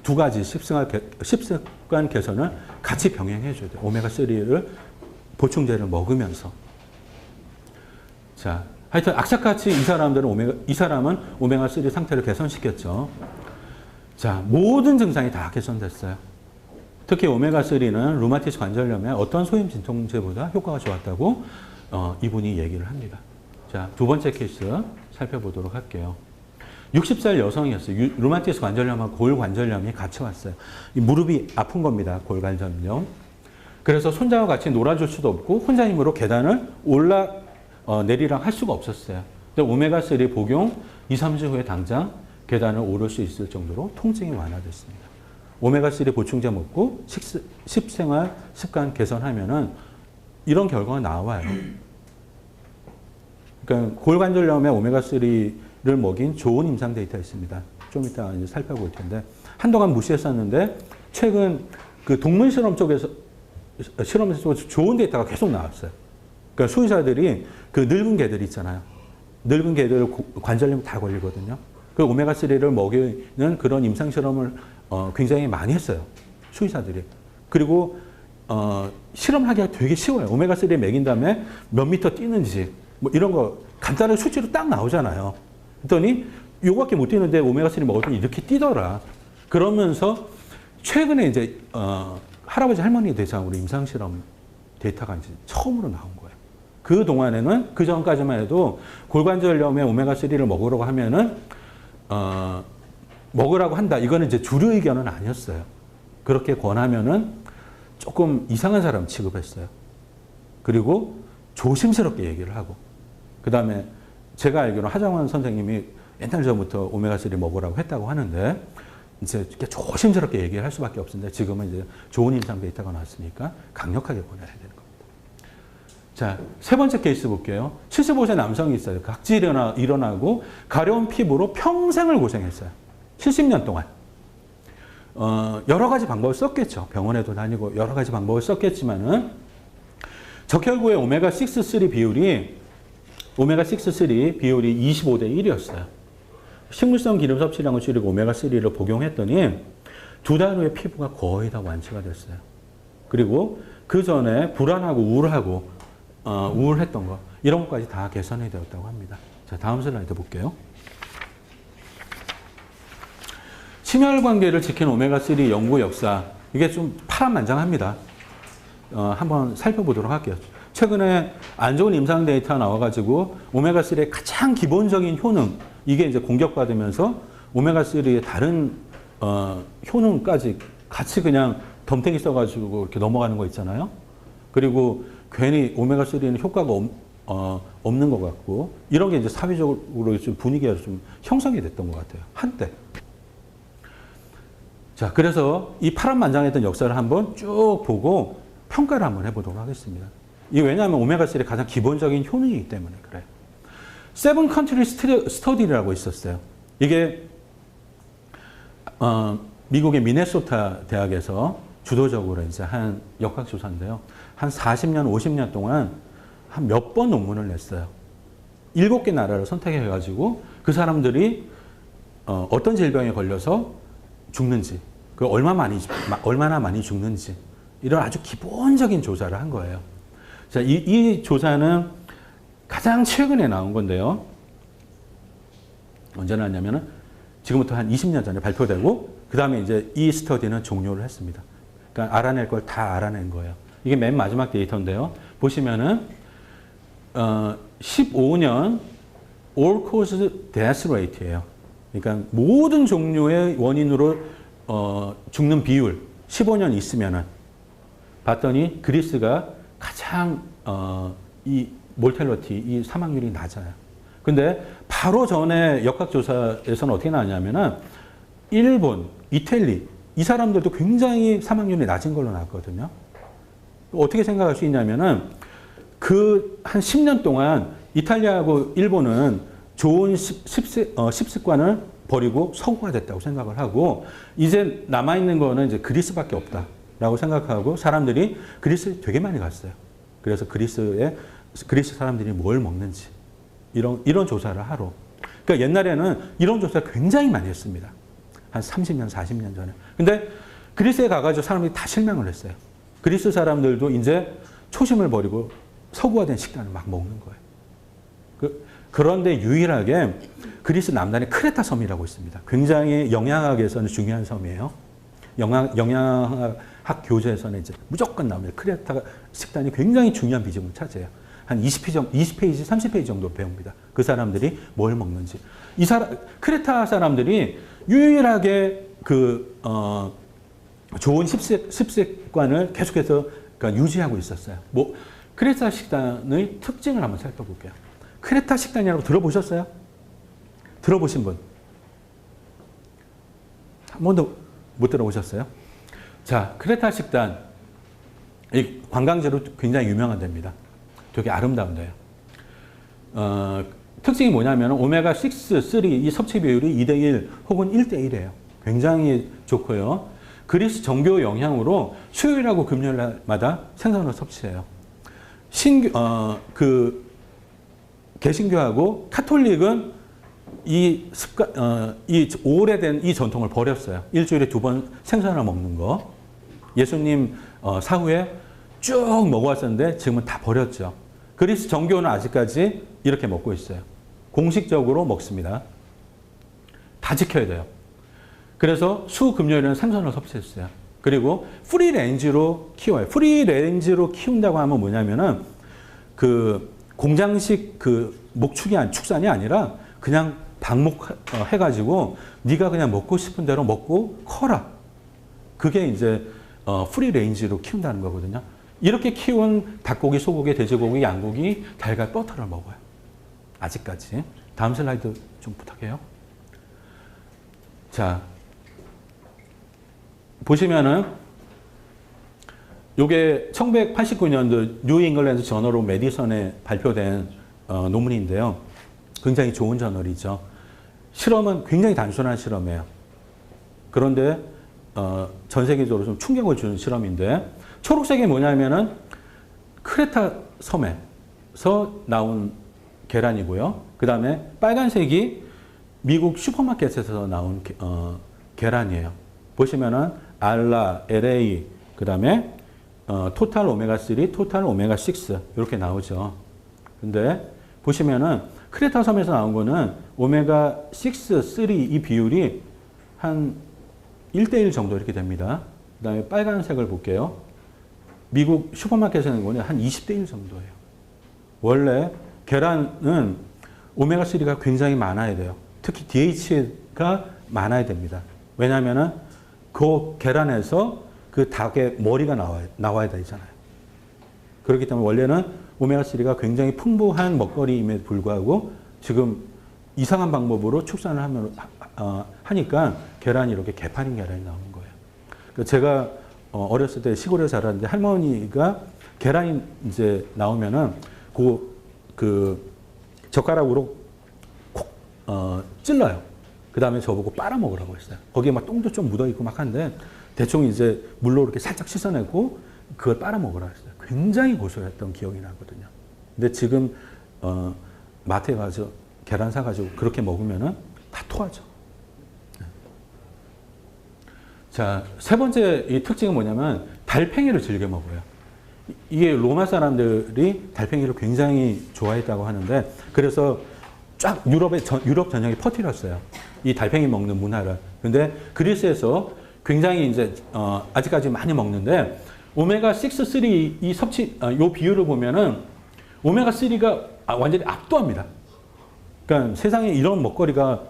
두 가지 식습관 개선을 같이 병행해 줘야 돼요. 오메가3를 보충제를 먹으면서. 자, 하여튼 악착같이 이 사람은 오메가3 상태를 개선시켰죠. 자, 모든 증상이 다 개선됐어요. 특히 오메가3는 루마티스 관절염에 어떤 소염 진통제보다 효과가 좋았다고 이분이 얘기를 합니다. 자, 두 번째 케이스 살펴보도록 할게요. 60살 여성이었어요. 루마티스 관절염하고 골관절염이 같이 왔어요. 이 무릎이 아픈 겁니다. 골관절염. 그래서 손자와 같이 놀아줄 수도 없고 혼자 힘으로 계단을 내리랑 할 수가 없었어요. 근데 오메가3 복용 2, 3주 후에 당장 계단을 오를 수 있을 정도로 통증이 완화됐습니다. 오메가3 보충제 먹고 식생활 습관 개선하면은 이런 결과가 나와요. 그러니까 골관절염에 오메가3를 먹인 좋은 임상 데이터가 있습니다. 좀 이따 이제 살펴볼 텐데 한동안 무시했었는데 최근 그 동물 실험 쪽에서 좋은 데이터가 계속 나왔어요. 그러니까 수의사들이 그 늙은 개들 있잖아요. 늙은 개들 관절염 다 걸리거든요. 그 오메가3를 먹이는 그런 임상 실험을 굉장히 많이 했어요. 수의사들이. 그리고 실험하기가 되게 쉬워요. 오메가3 먹인 다음에 몇 미터 뛰는지 뭐 이런 거 간단하게 수치로 딱 나오잖아요. 그랬더니 요거밖에 못 뛰는데 오메가3 먹었더니 이렇게 뛰더라. 그러면서 최근에 이제 할아버지 할머니 대상으로 임상 실험 데이터가 이제 처음으로 나온 거예요. 그 동안에는 그 전까지만 해도 골관절염에 오메가3를 먹으라고 하면은 먹으라고 한다. 이거는 이제 주류 의견은 아니었어요. 그렇게 권하면은 조금 이상한 사람 취급했어요. 그리고 조심스럽게 얘기를 하고. 그 다음에 제가 알기로는 하정원 선생님이 옛날 전부터 오메가3 먹으라고 했다고 하는데 이제 이렇게 조심스럽게 얘기를 할 수밖에 없는데 지금은 이제 좋은 임상 데이터가 나왔으니까 강력하게 권해야 되는 겁니다. 자, 세 번째 케이스 볼게요. 75세 남성이 있어요. 각질이 일어나고 가려운 피부로 평생을 고생했어요. 70년 동안. 여러 가지 방법을 썼겠죠. 병원에도 다니고 여러 가지 방법을 썼겠지만은 적혈구의 오메가6, 3 비율이 25대 1이었어요. 식물성 기름 섭취량을 줄이고 오메가3를 복용했더니 2달 후에 피부가 거의 다 완치가 됐어요. 그리고 그 전에 불안하고 우울했던 거 이런 것까지 다 개선이 되었다고 합니다. 자, 다음 슬라이드 볼게요. 심혈관계를 지킨 오메가3 연구 역사 이게 좀 파란만장합니다. 한번 살펴보도록 할게요. 최근에 안 좋은 임상 데이터가 나와가지고 오메가3의 가장 기본적인 효능 이게 이제 공격받으면서 오메가3의 다른 효능까지 같이 그냥 덤탱이 써가지고 이렇게 넘어가는 거 있잖아요. 그리고 괜히 오메가3는 효과가 없는 것 같고 이런 게 이제 사회적으로 좀 분위기가 좀 형성이 됐던 것 같아요. 한때. 자, 그래서 이 파란만장했던 역사를 한번 쭉 보고 평가를 한번 해보도록 하겠습니다. 이게 왜냐하면 오메가3의 가장 기본적인 효능이기 때문에 그래요. 세븐 컨트리 스터디라고 있었어요. 이게 미국의 미네소타 대학에서 주도적으로 이제 한 역학조사인데요. 한 40년, 50년 동안 한 몇 번 논문을 냈어요. 7개 나라를 선택해가지고 그 사람들이 어떤 질병에 걸려서 죽는지, 그 얼마나 많이 죽는지 이런 아주 기본적인 조사를 한 거예요. 자, 이 조사는 가장 최근에 나온 건데요. 언제 나왔냐면은 지금부터 한 20년 전에 발표되고 그 다음에 이제 이 스터디는 종료를 했습니다. 그러니까 알아낼 걸 다 알아낸 거예요. 이게 맨 마지막 데이터인데요. 보시면은 15년 all cause death rate예요. 그러니까 모든 종류의 원인으로 죽는 비율 15년 있으면은 봤더니 그리스가 가장 이 몰텔러티 이 사망률이 낮아요. 근데 바로 전에 역학조사에서는 어떻게 나왔냐면은 일본, 이탈리 이 사람들도 굉장히 사망률이 낮은 걸로 나왔거든요. 어떻게 생각할 수 있냐면은 그 한 10년 동안 이탈리아하고 일본은 좋은 식습관을 버리고 서구화됐다고 생각을 하고 이제 남아있는 거는 이제 그리스밖에 없다라고 생각하고 사람들이 그리스에 되게 많이 갔어요. 그래서 그리스 사람들이 뭘 먹는지 이런 조사를 하러. 그러니까 옛날에는 이런 조사를 굉장히 많이 했습니다. 한 30년, 40년 전에. 근데 그리스에 가가지고 사람들이 다 실망을 했어요. 그리스 사람들도 이제 초심을 버리고 서구화된 식단을 막 먹는 거예요. 그런데 유일하게 그리스 남단에 크레타 섬이라고 있습니다. 굉장히 영양학에서는 중요한 섬이에요. 영양학 학 교재에서는 이제 무조건 나옵니다. 크레타 식단이 굉장히 중요한 비중을 차지해요. 한 20페이지, 30페이지 정도 배웁니다. 그 사람들이 뭘 먹는지. 크레타 사람들이 유일하게 좋은 식습관을 계속해서 그러니까 유지하고 있었어요. 크레타 식단의 특징을 한번 살펴볼게요. 크레타 식단이라고 들어보셨어요? 들어보신 분? 한 번도 못 들어보셨어요? 자, 크레타 식단. 이 관광지로 굉장히 유명한 데입니다. 되게 아름다운 데예요. 특징이 뭐냐면 오메가6, 3 이 섭취 비율이 2대1 혹은 1대1이에요. 굉장히 좋고요. 그리스 정교 영향으로 수요일하고 금요일마다 생선을 섭취해요. 개신교하고 카톨릭은 이 오래된 이 전통을 버렸어요. 일주일에 2번 생선을 먹는 거. 예수님 사후에 쭉 먹어왔었는데 지금은 다 버렸죠. 그리스 정교는 아직까지 이렇게 먹고 있어요. 공식적으로 먹습니다. 다 지켜야 돼요. 그래서 수, 금요일에는 생선을 섭취했어요. 그리고 프리레인지로 키워요. 프리레인지로 키운다고 하면 뭐냐면은 공장식 축산이 아니라 그냥 방목해가지고 네가 그냥 먹고 싶은 대로 먹고 커라. 그게 이제 프리레인지로 키운다는 거거든요. 이렇게 키운 닭고기, 소고기, 돼지고기, 양고기, 달걀, 버터를 먹어요. 아직까지. 다음 슬라이드 좀 부탁해요. 자, 보시면은 이게 1989년도 뉴 잉글랜드 저널 오브 메디선에 발표된 논문인데요. 굉장히 좋은 저널이죠. 실험은 굉장히 단순한 실험이에요. 그런데 전 세계적으로 좀 충격을 주는 실험인데 초록색이 뭐냐면은 크레타 섬에서 나온 계란이고요. 그 다음에 빨간색이 미국 슈퍼마켓에서 나온 계란이에요. 보시면은 알라, LA, 그 다음에 토탈 오메가3, 토탈 오메가6 이렇게 나오죠. 근데 보시면은 크레타 섬에서 나온 거는 오메가6, 3 이 비율이 한 1대1 정도 이렇게 됩니다. 그 다음에 빨간색을 볼게요. 미국 슈퍼마켓에 있는 거는 한 20대1 정도예요. 원래 계란은 오메가3가 굉장히 많아야 돼요. 특히 DHA가 많아야 됩니다. 왜냐하면은 그 계란에서 그 닭의 머리가 나와야 되잖아요. 그렇기 때문에 원래는 오메가3가 굉장히 풍부한 먹거리임에도 불구하고 지금 이상한 방법으로 축산을 하니까 계란이 이렇게 개판인 계란이 나오는 거예요. 제가 어렸을 때 시골에 자랐는데 할머니가 계란이 이제 나오면은 그 젓가락으로 콕 찔러요. 그 다음에 저보고 빨아먹으라고 했어요. 거기에 막 똥도 좀 묻어있고 막 한데 대충 이제 물로 이렇게 살짝 씻어내고 그걸 빨아먹으라고 했어요. 굉장히 고소했던 기억이 나거든요. 근데 지금 마트에 가서 계란 사가지고 그렇게 먹으면은 다 토하죠. 자, 세 번째 이 특징은 뭐냐면 달팽이를 즐겨 먹어요. 이게 로마 사람들이 달팽이를 굉장히 좋아했다고 하는데 그래서 쫙 유럽 전역에 퍼뜨렸어요. 이 달팽이 먹는 문화를. 근데 그리스에서 굉장히 이제 아직까지 많이 먹는데 오메가6, 3 이 섭취 요 비율을 보면은 오메가3가 완전히 압도합니다. 그러니까 세상에 이런 먹거리가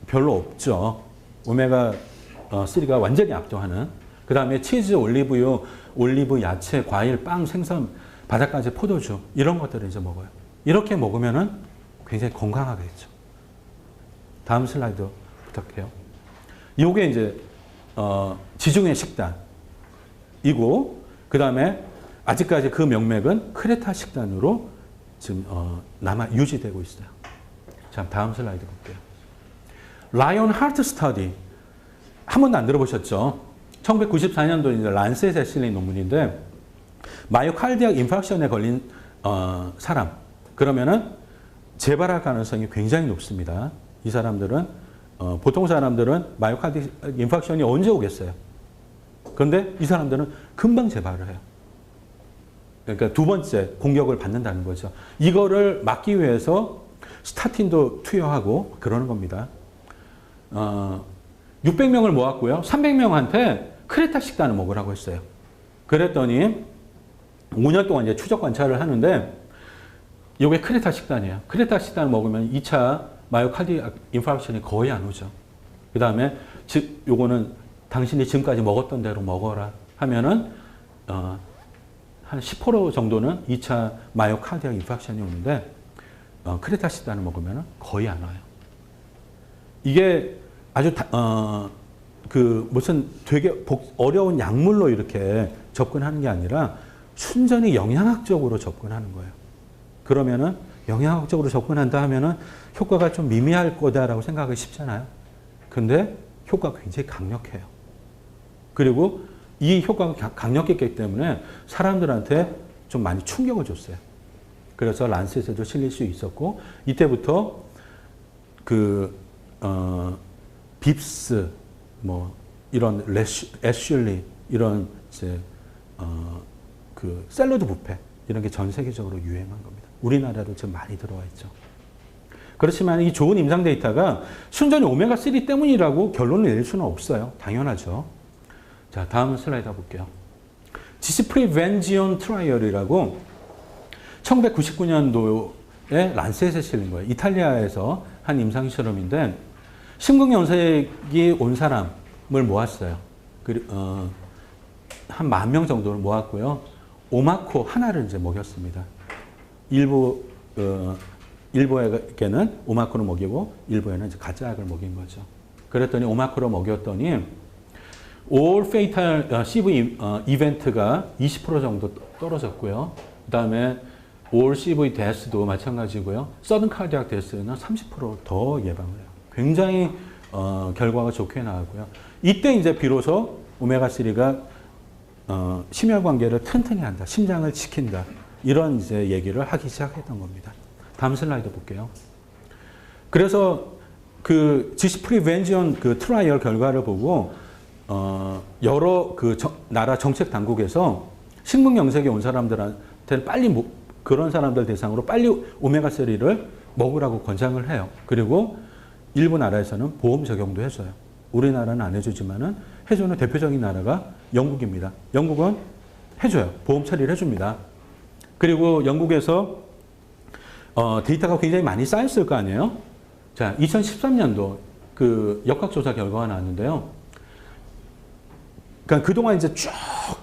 별로 없죠. 오메가3가 완전히 압도하는. 그 다음에 치즈, 올리브유, 올리브, 야채, 과일, 빵, 생선, 바닷가재, 포도주 이런 것들을 이제 먹어요. 이렇게 먹으면은 굉장히 건강하겠죠. 다음 슬라이드 부탁해요. 이게 이제 지중해 식단이고 그 다음에 아직까지 그 명맥은 크레타 식단으로 지금 유지되고 있어요. 자, 다음 슬라이드 볼게요. 라이온 하트 스터디 한 번도 안 들어보셨죠? 1994년도 이제 란셋에 실린 논문인데 마이오칼디악 인파크션에 걸린 사람 그러면은 재발할 가능성이 굉장히 높습니다. 이 사람들은 보통 사람들은 마이오칼디악 인파크션이 언제 오겠어요? 그런데 이 사람들은 금방 재발을 해요. 그러니까 두 번째 공격을 받는다는 거죠. 이거를 막기 위해서 스타틴도 투여하고 그러는 겁니다. 600명을 모았고요. 300명한테 크레타 식단을 먹으라고 했어요. 그랬더니 5년 동안 이제 추적 관찰을 하는데 이게 크레타 식단이에요. 크레타 식단을 먹으면 2차 마이오카르디악 인파렉션이 거의 안 오죠. 그 다음에 요거는 당신이 지금까지 먹었던 대로 먹어라 하면은 한 10% 정도는 2차 마이오카르디악 인파렉션이 오는데 크레타 식단을 먹으면 거의 안 와요. 이게 아주 무슨 되게 어려운 약물로 이렇게 접근하는 게 아니라 순전히 영양학적으로 접근하는 거예요. 그러면은 영양학적으로 접근한다 하면은 효과가 좀 미미할 거다라고 생각하기 쉽잖아요. 근데 효과가 굉장히 강력해요. 그리고 이 효과가 강력했기 때문에 사람들한테 좀 많이 충격을 줬어요. 그래서 란셋에도 실릴 수 있었고 이때부터 빕스 뭐 이런 애슐리 이런 이제 샐러드 뷔페 이런 게 전 세계적으로 유행한 겁니다. 우리나라도 지금 많이 들어와 있죠. 그렇지만 이 좋은 임상 데이터가 순전히 오메가3 때문이라고 결론을 내릴 수는 없어요. 당연하죠. 자, 다음 슬라이드 볼게요. 지시프리벤지온 트라이얼이라고 1999년도에 란셋에 실린 거예요. 이탈리아에서 한 임상 실험인데 심근경색이 온 사람을 모았어요. 한 10,000명 정도를 모았고요. 오마코 하나를 이제 먹였습니다. 일부에게는 오마코를 먹이고 일부에는 이제 가짜약을 먹인 거죠. 그랬더니 오마코를 먹였더니 all fatal CV 이벤트가 20% 정도 떨어졌고요. 그 다음에 all CV death도 마찬가지고요. sudden cardiac death는 30% 더 예방을 해요. 굉장히 결과가 좋게 나왔고요. 이때 이제 비로소 오메가3가 심혈관계를 튼튼히 한다. 심장을 지킨다. 이런 이제 얘기를 하기 시작했던 겁니다. 다음 슬라이드 볼게요. 그래서 지시프리벤지온 트라이얼 결과를 보고 여러 나라 정책 당국에서 심근경색이 온 사람들한테 빨리 그런 사람들 대상으로 빨리 오메가3를 먹으라고 권장을 해요. 그리고 일부 나라에서는 보험 적용도 해줘요. 우리나라는 안 해주지만은 해주는 대표적인 나라가 영국입니다. 영국은 해줘요. 보험 처리를 해줍니다. 그리고 영국에서 데이터가 굉장히 많이 쌓였을 거 아니에요? 자, 2013년도 역학조사 결과가 나왔는데요. 그러니까 그동안 이제 쭉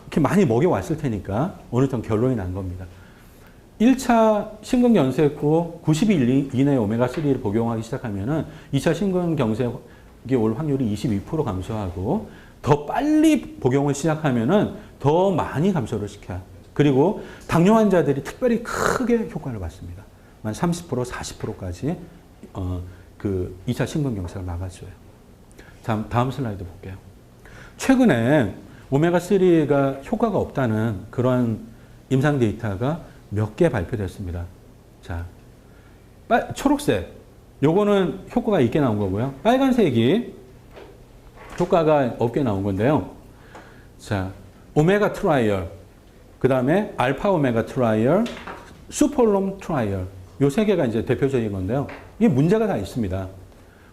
이렇게 많이 먹여왔을 테니까 어느 정도 결론이 난 겁니다. 1차 심근경색 후 90일 이내에 오메가3를 복용하기 시작하면은 2차 심근경색이 올 확률이 22% 감소하고 더 빨리 복용을 시작하면은 더 많이 감소를 시켜요. 그리고 당뇨 환자들이 특별히 크게 효과를 받습니다. 한 30%, 40%까지 2차 심근경색을 막아줘요. 다음 슬라이드 볼게요. 최근에 오메가3가 효과가 없다는 그런 임상 데이터가 몇 개 발표됐습니다. 자, 초록색. 요거는 효과가 있게 나온 거고요. 빨간색이 효과가 없게 나온 건데요. 자, 오메가 트라이얼, 그 다음에 알파 오메가 트라이얼, 슈퍼롬 트라이얼. 요 세 개가 이제 대표적인 건데요. 이게 문제가 다 있습니다.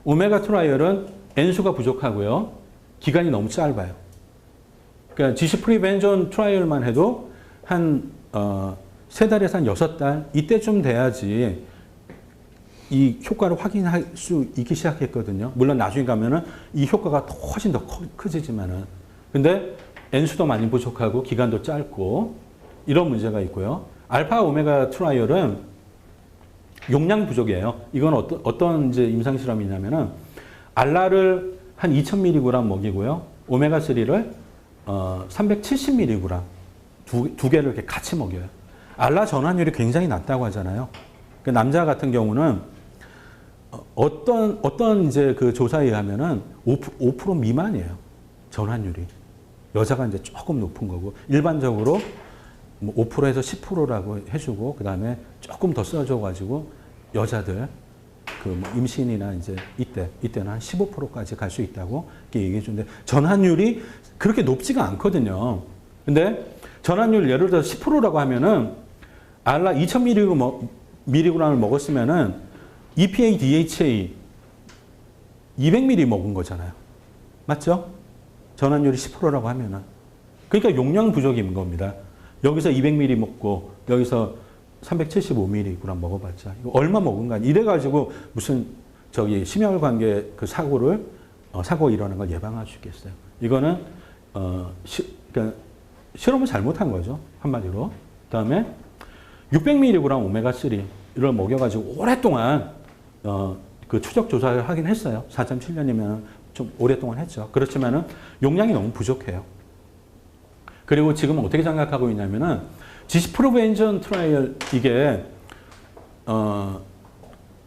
오메가 트라이얼은 N수가 부족하고요. 기간이 너무 짧아요. 그러니까 지시프리벤존 트라이얼만 해도 한 3달에서 한 6달 이때쯤 돼야지 이 효과를 확인할 수 있기 시작했거든요. 물론 나중에 가면은 이 효과가 훨씬 더 커지지만은. 근데 N수도 많이 부족하고 기간도 짧고 이런 문제가 있고요. 알파 오메가 트라이얼은 용량 부족이에요. 이건 어떤 이제 임상 실험이냐면은 알라를 한 2000mg 먹이고요. 오메가3를 370mg 두 개를 이렇게 같이 먹여요. 알라 전환율이 굉장히 낮다고 하잖아요. 그 남자 같은 경우는 어떤 이제 그 조사에 의하면은 5% 미만이에요. 전환율이. 여자가 이제 조금 높은 거고 일반적으로 뭐 5%에서 10%라고 해주고 그 다음에 조금 더 써줘가지고 여자들 뭐 임신이나 이제 이때는 한 15%까지 갈 수 있다고 이렇게 얘기해 주는데 전환율이 그렇게 높지가 않거든요. 근데 전환율 예를 들어 10%라고 하면은 알라 2000mg을 먹었으면은 EPA, DHA 200mg 먹은 거잖아요. 맞죠? 전환율이 10%라고 하면은. 그러니까 용량 부족인 겁니다. 여기서 200ml 먹고 여기서 375mg 먹어봤자 이거 얼마 먹은가 이래가지고 무슨 저기 심혈관계 그 사고를 사고 일어나는 걸 예방할 수 있겠어요. 이거는 그러니까 실험을 잘못한 거죠. 한마디로. 그다음에 600mg 오메가3를 먹여가지고 오랫동안 그 추적 조사를 하긴 했어요. 4.7년이면 좀 오랫동안 했죠. 그렇지만은 용량이 너무 부족해요. 그리고 지금 어떻게 생각하고 있냐면은 지시프로벤션 트라이얼 이게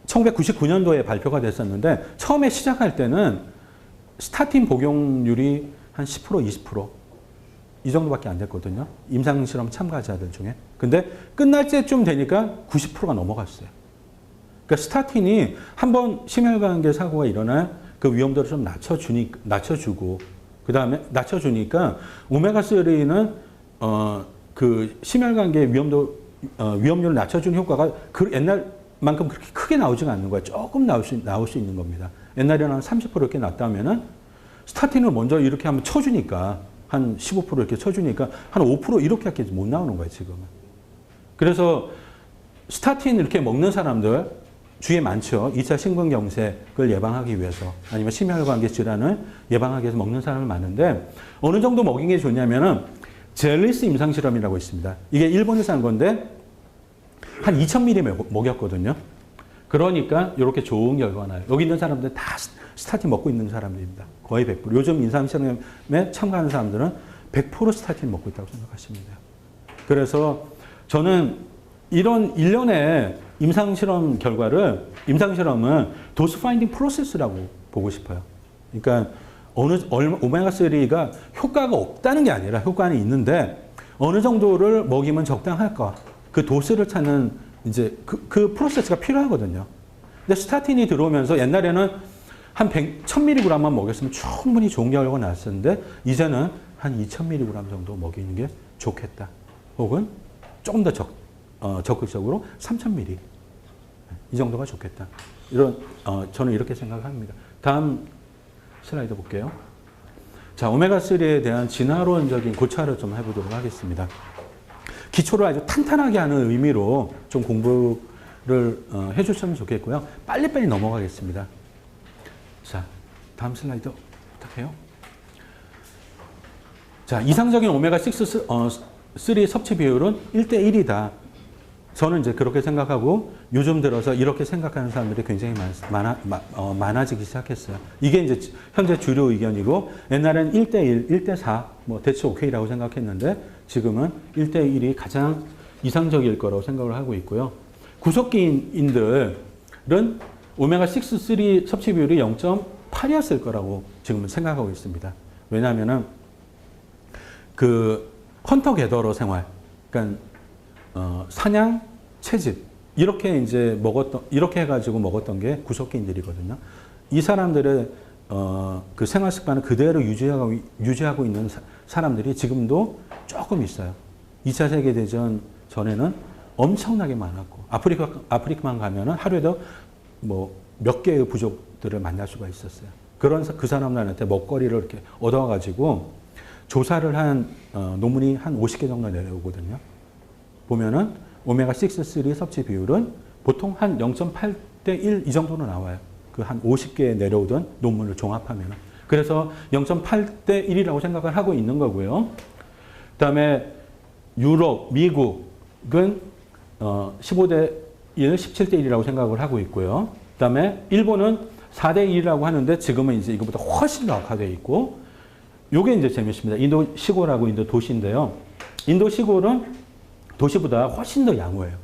1999년도에 발표가 됐었는데 처음에 시작할 때는 스타틴 복용률이 한 10%, 20%. 이 정도밖에 안 됐거든요. 임상실험 참가자들 중에. 근데 끝날 때쯤 되니까 90%가 넘어갔어요. 그러니까 스타틴이 한번 심혈관계 사고가 일어날 그 위험도를 좀 낮춰주고, 그 다음에 낮춰주니까 오메가3는 그 심혈관계 위험률을 낮춰주는 효과가 그 옛날만큼 그렇게 크게 나오지가 않는 거예요. 조금 나올 수 있는 겁니다. 옛날에는 한 30% 이렇게 났다면은 스타틴을 먼저 이렇게 한번 쳐주니까 한 15% 이렇게 쳐주니까 한 5% 이렇게밖에 못 나오는 거예요, 지금은. 그래서 스타틴 이렇게 먹는 사람들 주위에 많죠. 2차 심근경색을 예방하기 위해서 아니면 심혈관계 질환을 예방하기 위해서 먹는 사람이 많은데 어느 정도 먹인 게 좋냐면은 젤리스 임상실험이라고 있습니다. 이게 일본에서 한 건데 한 2000ml 먹였거든요. 그러니까 이렇게 좋은 결과가 나요. 여기 있는 사람들 다 스타틴 먹고 있는 사람들입니다. 거의 100%. 요즘 임상실험에 참가하는 사람들은 100% 스타틴 먹고 있다고 생각하시면 돼요. 그래서 저는 이런 일련의 임상실험 결과를, 임상실험은 도스 파인딩 프로세스라고 보고 싶어요. 그러니까 오메가3가 효과가 없다는 게 아니라 효과는 있는데 어느 정도를 먹이면 적당할까. 그 도스를 찾는 이제 그 프로세스가 필요하거든요. 근데 스타틴이 들어오면서 옛날에는 한 1000mg만 먹였으면 충분히 좋은 결과가 나왔었는데 이제는 한 2000mg 정도 먹이는 게 좋겠다. 혹은 조금 더 적극적으로 3000mg. 이 정도가 좋겠다. 저는 이렇게 생각합니다. 다음 슬라이드 볼게요. 자, 오메가3에 대한 진화론적인 고찰을 좀 해보도록 하겠습니다. 기초를 아주 탄탄하게 하는 의미로 좀 공부를 해주시면 좋겠고요. 빨리빨리 넘어가겠습니다. 자, 다음 슬라이드 부탁해요. 자, 이상적인 오메가6 섭취 비율은 1대1이다. 저는 이제 그렇게 생각하고 요즘 들어서 이렇게 생각하는 사람들이 굉장히 많아지기 시작했어요. 이게 이제 현재 주류 의견이고 옛날엔 1대1, 1대4 뭐 대체 오케이라고 생각했는데 지금은 1대1이 가장 이상적일 거라고 생각을 하고 있고요. 구석기인들은 오메가6 섭취 비율이 0.8이었을 거라고 지금은 생각하고 있습니다. 왜냐하면은 그 헌터 게더러 생활, 그러니까 사냥, 채집 이렇게 이제 이렇게 해가지고 먹었던 게 구석기인들이거든요. 이 사람들의 그 생활 습관을 그대로 유지하고 있는 사람들이 지금도 조금 있어요. 2차 세계대전 전에는 엄청나게 많았고 아프리카만 가면은 하루에도 뭐 몇 개의 부족들을 만날 수가 있었어요. 그 사람들한테 먹거리를 이렇게 얻어가지고 조사를 한 논문이 한 50개 정도 내려오거든요. 보면은 오메가6 섭취 비율은 보통 한 0.8대 1 이 정도로 나와요. 그 한 50개 내려오던 논문을 종합하면은. 그래서 0.8대 1이라고 생각을 하고 있는 거고요. 그다음에 유럽, 미국은 15대 1, 17대 1이라고 생각을 하고 있고요. 그다음에 일본은 4대 1이라고 하는데 지금은 이제 이거보다 훨씬 더 악화되어 있고 요게 이제 재밌습니다. 인도 시골하고 인도 도시인데요. 인도 시골은 도시보다 훨씬 더 양호해요.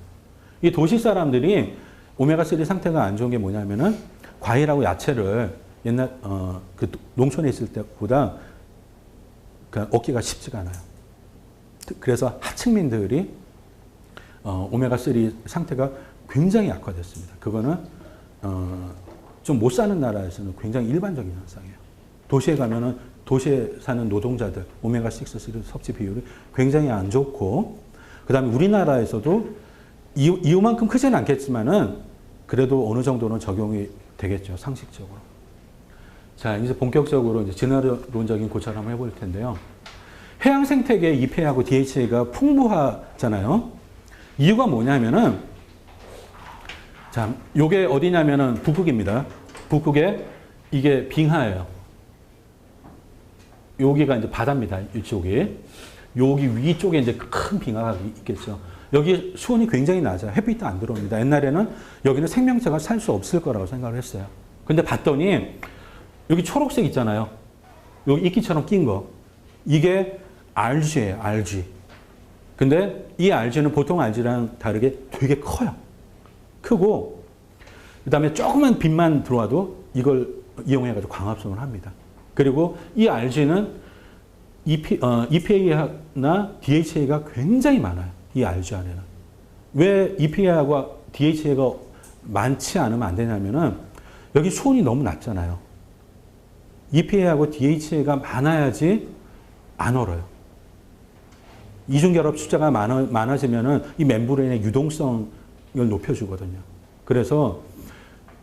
이 도시 사람들이 오메가3 상태가 안 좋은 게 뭐냐면은 과일하고 야채를 옛날 그 농촌에 있을 때보다 얻기가 쉽지가 않아요. 그래서 하층민들이 오메가3 상태가 굉장히 악화됐습니다. 그거는 좀 못 사는 나라에서는 굉장히 일반적인 현상이에요. 도시에 가면은 도시에 사는 노동자들 오메가6 섭취 비율이 굉장히 안 좋고 그다음에 우리나라에서도 이유만큼 크지는 않겠지만은 그래도 어느 정도는 적용이 되겠죠. 상식적으로. 자, 이제 본격적으로 이제 진화론적인 고찰을 한번 해볼 텐데요. 해양 생태계에 EPA하고 DHA가 풍부하잖아요. 이유가 뭐냐면은, 자, 요게 어디냐면은 북극입니다. 북극에 이게 빙하예요. 여기가 이제 바다입니다. 이쪽이. 여기 위쪽에 이제 큰 빙하가 있겠죠. 여기 수온이 굉장히 낮아요. 햇빛도 안 들어옵니다. 옛날에는 여기는 생명체가 살 수 없을 거라고 생각을 했어요. 근데 봤더니 여기 초록색 있잖아요. 여기 이끼처럼 낀 거. 이게 알지예요. 알지. 근데 이 알지는 보통 알지랑 다르게 되게 커요. 크고 그다음에 조그만 빛만 들어와도 이걸 이용해가지고 광합성을 합니다. 그리고 이 알지는 EPA나 DHA가 굉장히 많아요. 이 알지 안에는. 왜 EPA하고 DHA가 많지 않으면 안 되냐면은 여기 수온이 너무 낮잖아요. EPA하고 DHA가 많아야지 안 얼어요. 이중결합 숫자가 많아지면은 이 멤브레인의 유동성을 높여주거든요. 그래서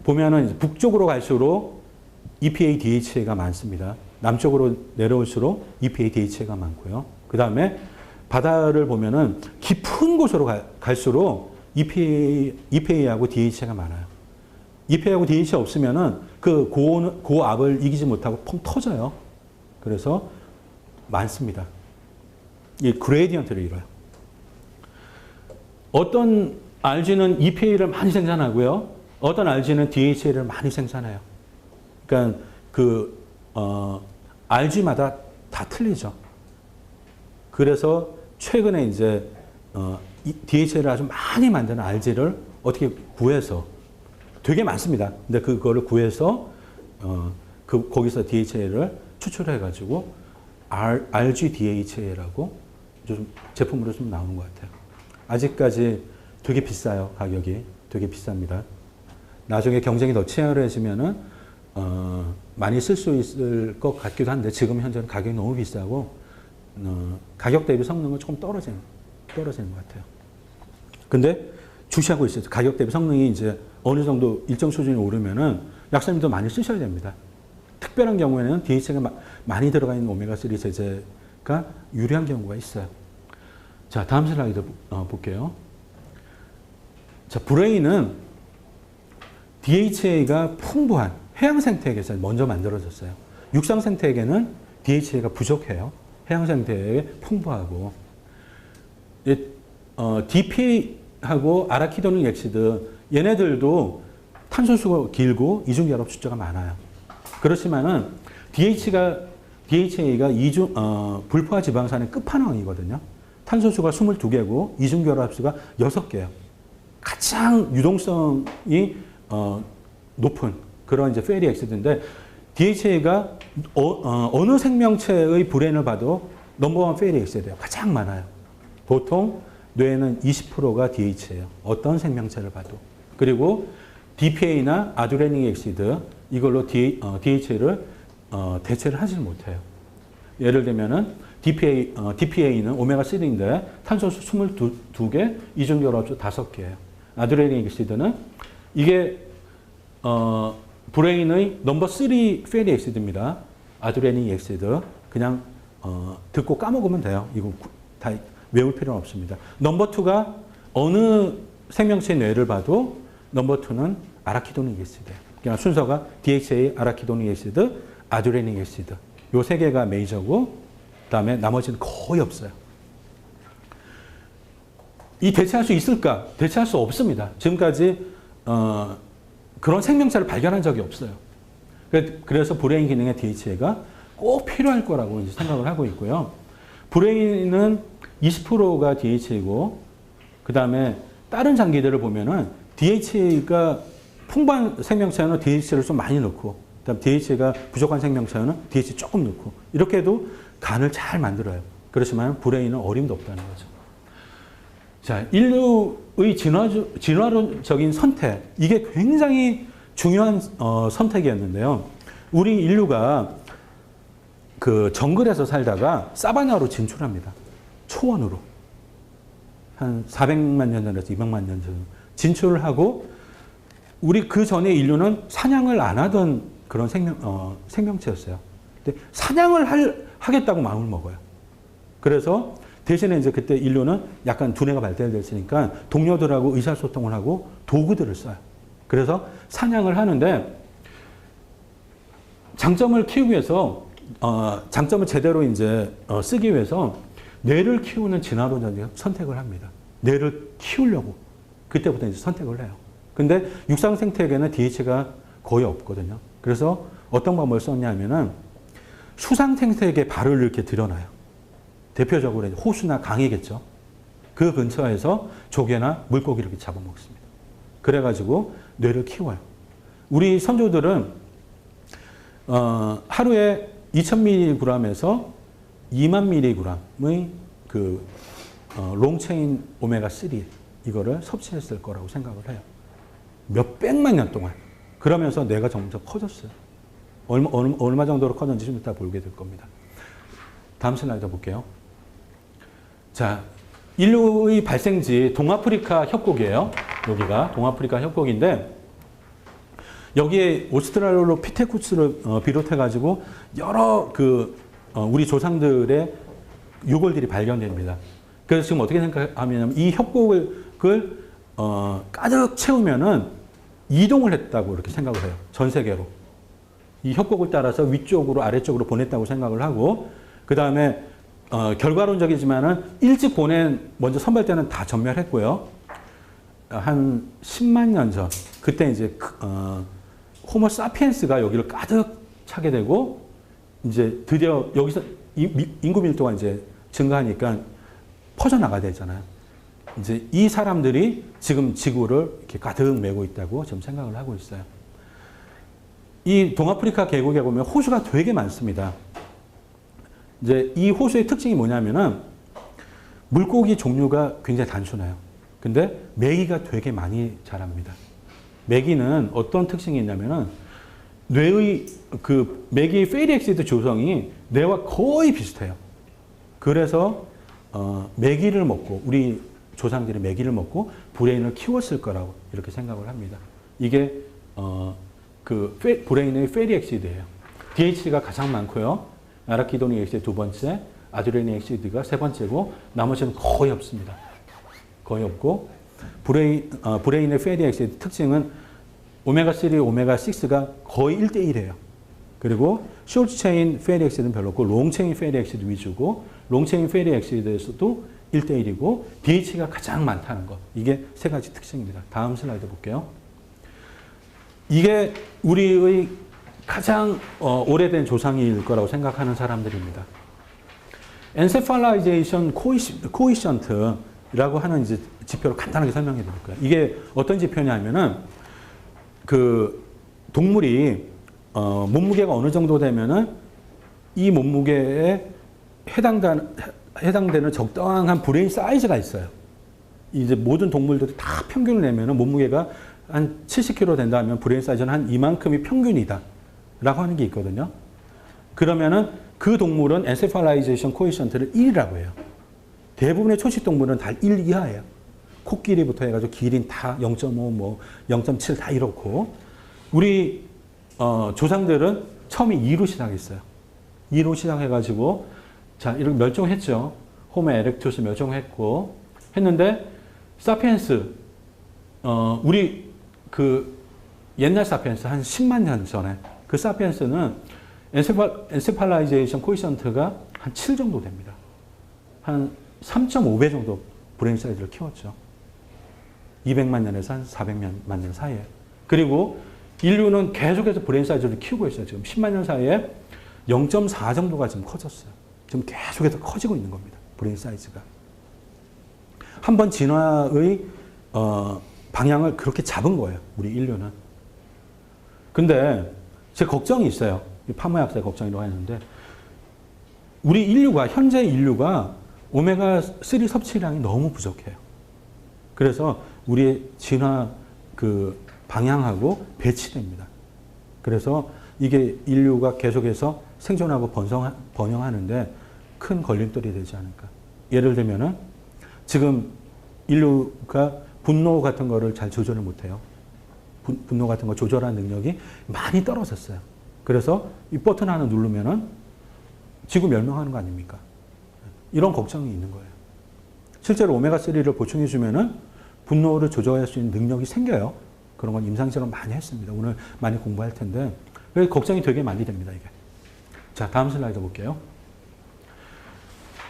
보면은 북쪽으로 갈수록 EPA, DHA가 많습니다. 남쪽으로 내려올수록 EPA, DHA가 많고요. 그 다음에 바다를 보면은 깊은 곳으로 갈수록 EPA하고 DHA가 많아요. EPA하고 DHA 없으면은 그 고압을 이기지 못하고 펑 터져요. 그래서 많습니다. 이 그레디언트를 이뤄요. 어떤 알지는 EPA를 많이 생산하고요. 어떤 알지는 DHA를 많이 생산해요. 그러니까 알지마다 다 틀리죠. 그래서 최근에 이제 DHA를 아주 많이 만드는 알지를 어떻게 구해서 되게 많습니다. 근데 그거를 구해서 거기서 DHA를 추출해가지고 RGDHA라고 좀 제품으로 좀 나오는 것 같아요. 아직까지 되게 비싸요. 가격이 되게 비쌉니다. 나중에 경쟁이 더 치열해지면은 많이 쓸 수 있을 것 같기도 한데 지금 현재는 가격이 너무 비싸고 가격 대비 성능은 조금 떨어지는 것 같아요. 근데 주시하고 있어요. 가격 대비 성능이 이제 어느 정도 일정 수준이 오르면은 약사님도 많이 쓰셔야 됩니다. 특별한 경우에는 DHA가 많이 들어가 있는 오메가3 제제가 유리한 경우가 있어요. 자, 다음 슬라이드 볼게요. 자, 브레인은 DHA가 풍부한 해양 생태계에서 먼저 만들어졌어요. 육상 생태계는 DHA가 부족해요. 해양 생태계에 풍부하고. DPA하고 아라키도닉 액시드 얘네들도 탄소수가 길고 이중결합 숫자가 많아요. 그렇지만은 DHA가 불포화 지방산의 끝판왕이거든요. 탄소수가 22개고 이중결합수가 6개예요. 가장 유동성이 높은 그런 이제 페리 엑시드인데 DHA가 어느 생명체의 브레인을 봐도 넘버원 페리 엑시드예요. 가장 많아요. 보통 뇌에는 20%가 DHA예요. 어떤 생명체를 봐도. 그리고 DPA나 아두레닉 엑시드 이걸로 DHA를 대체를 하지 못해요. 예를 들면은 DPA는 오메가3인데 탄소수 22개, 이중결합수 5개예요. 아두레닉 엑시드는 이게 브레인의 넘버 3 페리 엑시드입니다. 아두레닉 엑시드 그냥 듣고 까먹으면 돼요. 이거 다 외울 필요는 없습니다. 넘버 2가 어느 생명체의 뇌를 봐도 넘버 2는 아라키도닉 엑시드예요. 그냥 순서가 DHA, 아라키도닉 엑시드, 아두레닉 엑시드. 요 3개가 메이저고 그다음에 나머지는 거의 없어요. 이 대체할 수 있을까? 대체할 수 없습니다. 지금까지 그런 생명체를 발견한 적이 없어요. 그래서 브레인 기능에 DHA가 꼭 필요할 거라고 이제 생각을 하고 있고요. 브레인은 20%가 DHA고 그다음에 다른 장기들을 보면은 DHA가 풍부한 생명체는 DHA를 좀 많이 넣고 그다음 DHA가 부족한 생명체는 DHA 조금 넣고 이렇게 해도 간을 잘 만들어요. 그렇지만 브레인은 어림도 없다는 거죠. 자, 인류의 진화론적인 선택 이게 굉장히 중요한 선택이었는데요. 우리 인류가 그 정글에서 살다가 사바나로 진출합니다. 초원으로. 한 400만 년 전에서 200만 년 전 진출을 하고 우리 그 전에 인류는 사냥을 안 하던 그런 생명체였어요. 근데 사냥을 하겠다고 마음을 먹어요. 그래서 대신에 이제 그때 인류는 약간 두뇌가 발달됐으니까 동료들하고 의사소통을 하고 도구들을 써요. 그래서 사냥을 하는데 장점을 키우기 위해서 장점을 제대로 이제 쓰기 위해서 뇌를 키우는 진화론자들이 선택을 합니다. 뇌를 키우려고 그때부터 이제 선택을 해요. 근데 육상 생태계는 DH가 거의 없거든요. 그래서 어떤 방법을 썼냐면은 수상 생태계 발을 이렇게 들여놔요. 대표적으로 호수나 강이겠죠. 그 근처에서 조개나 물고기를 이렇게 잡아먹습니다. 그래가지고 뇌를 키워요. 우리 선조들은 하루에 2000mg에서 20,000mg의 그 롱체인 오메가3 이거를 섭취했을 거라고 생각을 해요. 몇 백만 년 동안. 그러면서 뇌가 점점 커졌어요. 얼마 정도로 커졌는지 좀 이따 보게 될 겁니다. 다음 슬라이드 볼게요. 자, 인류의 발생지 동아프리카 협곡이에요. 여기가 동아프리카 협곡인데 여기에 오스트랄로피테쿠스를 비롯해가지고 여러 우리 조상들의 유골들이 발견됩니다. 그래서 지금 어떻게 생각하면 이 협곡을 가득 채우면은 이동을 했다고 이렇게 생각을 해요. 전 세계로. 이 협곡을 따라서 위쪽으로 아래쪽으로 보냈다고 생각을 하고 그 다음에 결과론적이지만은 일찍 먼저 선발대는 다 전멸했고요. 한 10만 년 전 그때 이제 호모 사피엔스가 여기를 가득 차게 되고 이제 드디어 여기서 인구 밀도가 이제 증가하니까 퍼져나가야 되잖아요. 이제 이 사람들이 지금 지구를 이렇게 가득 메고 있다고 지금 생각을 하고 있어요. 이 동아프리카 계곡에 보면 호수가 되게 많습니다. 이제 이 호수의 특징이 뭐냐면은 물고기 종류가 굉장히 단순해요. 근데 메기가 되게 많이 자랍니다. 메기는 어떤 특징이 있냐면은 뇌의 메기의 페리엑시드 조성이 뇌와 거의 비슷해요. 그래서 메기를 먹고 우리 조상들이 메기를 먹고 브레인을 키웠을 거라고 이렇게 생각을 합니다. 이게 브레인의 페리엑시드예요. DH가 가장 많고요. 아라키도닉 액시드 두 번째, 아드레닌 액시드가 세 번째고 나머지는 거의 없습니다. 거의 없고 브레인의 페리 액시드 특징은 오메가3, 오메가6가 거의 1대1이에요. 그리고 숏체인 페리 액시드는 별로 없고 롱체인 페리 액시드 위주고 롱체인 페리 액시드에서도 1대1이고 DH가 가장 많다는 것. 이게 세 가지 특징입니다. 다음 슬라이드 볼게요. 이게 우리의 가장 오래된 조상일 거라고 생각하는 사람들입니다. 엔세팔라이제이션 코이션트라고 하는 이제 지표를 간단하게 설명해 드릴 거예요. 이게 어떤 지표냐면은 동물이 몸무게가 어느 정도 되면은 이 몸무게에 해당되는 적당한 브레인 사이즈가 있어요. 이제 모든 동물들이 다 평균을 내면은 몸무게가 한 70kg 된다면 브레인 사이즈는 한 이만큼이 평균이다. 라고 하는 게 있거든요. 그러면은 그 동물은 엔세팔라이제이션 코에피션트를 1이라고 해요. 대부분의 초식 동물은 다 1 이하예요. 코끼리부터 해가지고 기린 다 0.5, 뭐 0.7 다 이렇고 우리 조상들은 처음에 2로 시작했어요. 2로 시작해가지고 자 이렇게 멸종했죠. 호모 에렉투스 멸종했고 했는데 사피엔스 우리 옛날 사피엔스 한 10만 년 전에 그 사피엔스는 엔세팔라이제이션 코이션트가 한 7 정도 됩니다. 한 3.5배 정도 브레인 사이즈를 키웠죠. 200만 년에서 한 400만 년 사이에. 그리고 인류는 계속해서 브레인 사이즈를 키우고 있어요. 지금 10만 년 사이에 0.4 정도가 지금 커졌어요. 지금 계속해서 커지고 있는 겁니다. 브레인 사이즈가. 한번 진화의 방향을 그렇게 잡은 거예요. 우리 인류는. 근데 제 걱정이 있어요. 파무약사의 걱정이라고 하는데 우리 인류가 현재 인류가 오메가3 섭취량이 너무 부족해요. 그래서 우리의 진화 방향하고 배치됩니다. 그래서 이게 인류가 계속해서 생존하고 번영하는데 큰 걸림돌이 되지 않을까. 예를 들면은 지금 인류가 분노 같은 거를 잘 조절을 못해요. 분노 같은 거 조절하는 능력이 많이 떨어졌어요. 그래서 이 버튼 하나 누르면은 지구 멸망하는 거 아닙니까? 이런 걱정이 있는 거예요. 실제로 오메가3를 보충해 주면은 분노를 조절할 수 있는 능력이 생겨요. 그런 건 임상실험 많이 했습니다. 오늘 많이 공부할 텐데. 그래서 걱정이 되게 많이 됩니다, 이게. 자, 다음 슬라이드 볼게요.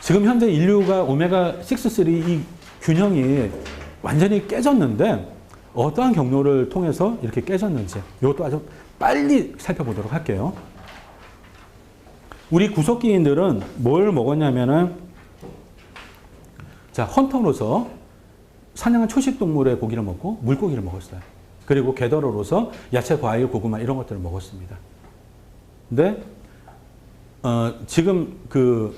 지금 현재 인류가 오메가6, 3 이 균형이 완전히 깨졌는데 어떠한 경로를 통해서 이렇게 깨졌는지 이것도 아주 빨리 살펴보도록 할게요. 우리 구석기인들은 뭘 먹었냐면은 자, 헌터로서 사냥한 초식동물의 고기를 먹고 물고기를 먹었어요. 그리고 궤더로서 야채, 과일, 고구마 이런 것들을 먹었습니다. 근데 지금 그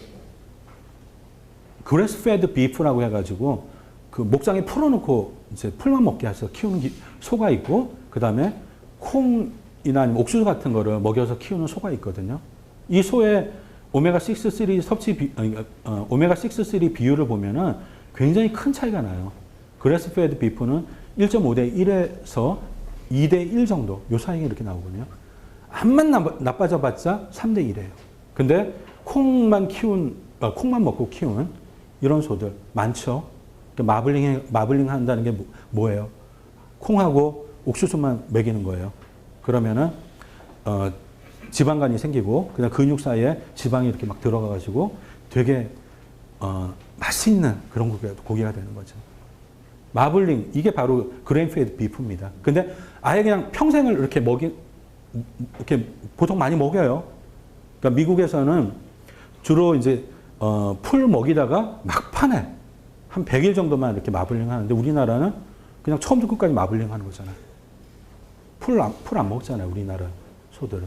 그래스 페드 비프라고 해가지고 그 목장에 풀어놓고 이제 풀만 먹게 해서 키우는 소가 있고 그 다음에 콩이나 아니면 옥수수 같은 거를 먹여서 키우는 소가 있거든요. 이 소의 오메가6, 3 섭취 오메가6, 3 비율을 보면은 굉장히 큰 차이가 나요. 그래스 페드 비프는 1.5대 1에서 2대 1 정도 요 사이에 이렇게 나오거든요. 암만 나빠져봤자 3대 1이에요. 근데 콩만 먹고 키운 이런 소들 많죠. 마블링 한다는 게 뭐예요? 콩하고 옥수수만 먹이는 거예요. 그러면은 지방간이 생기고 그다음 근육 사이에 지방이 이렇게 막 들어가가지고 되게 맛있는 그런 고기가 되는 거죠. 마블링 이게 바로 그레인페이드 비프입니다. 근데 아예 그냥 평생을 이렇게 이렇게 보통 많이 먹여요. 그러니까 미국에서는 주로 이제 풀 먹이다가 막판에 한 100일 정도만 이렇게 마블링 하는데 우리나라는 그냥 처음부터 끝까지 마블링 하는 거잖아요. 풀 안 먹잖아요. 우리나라 소들은.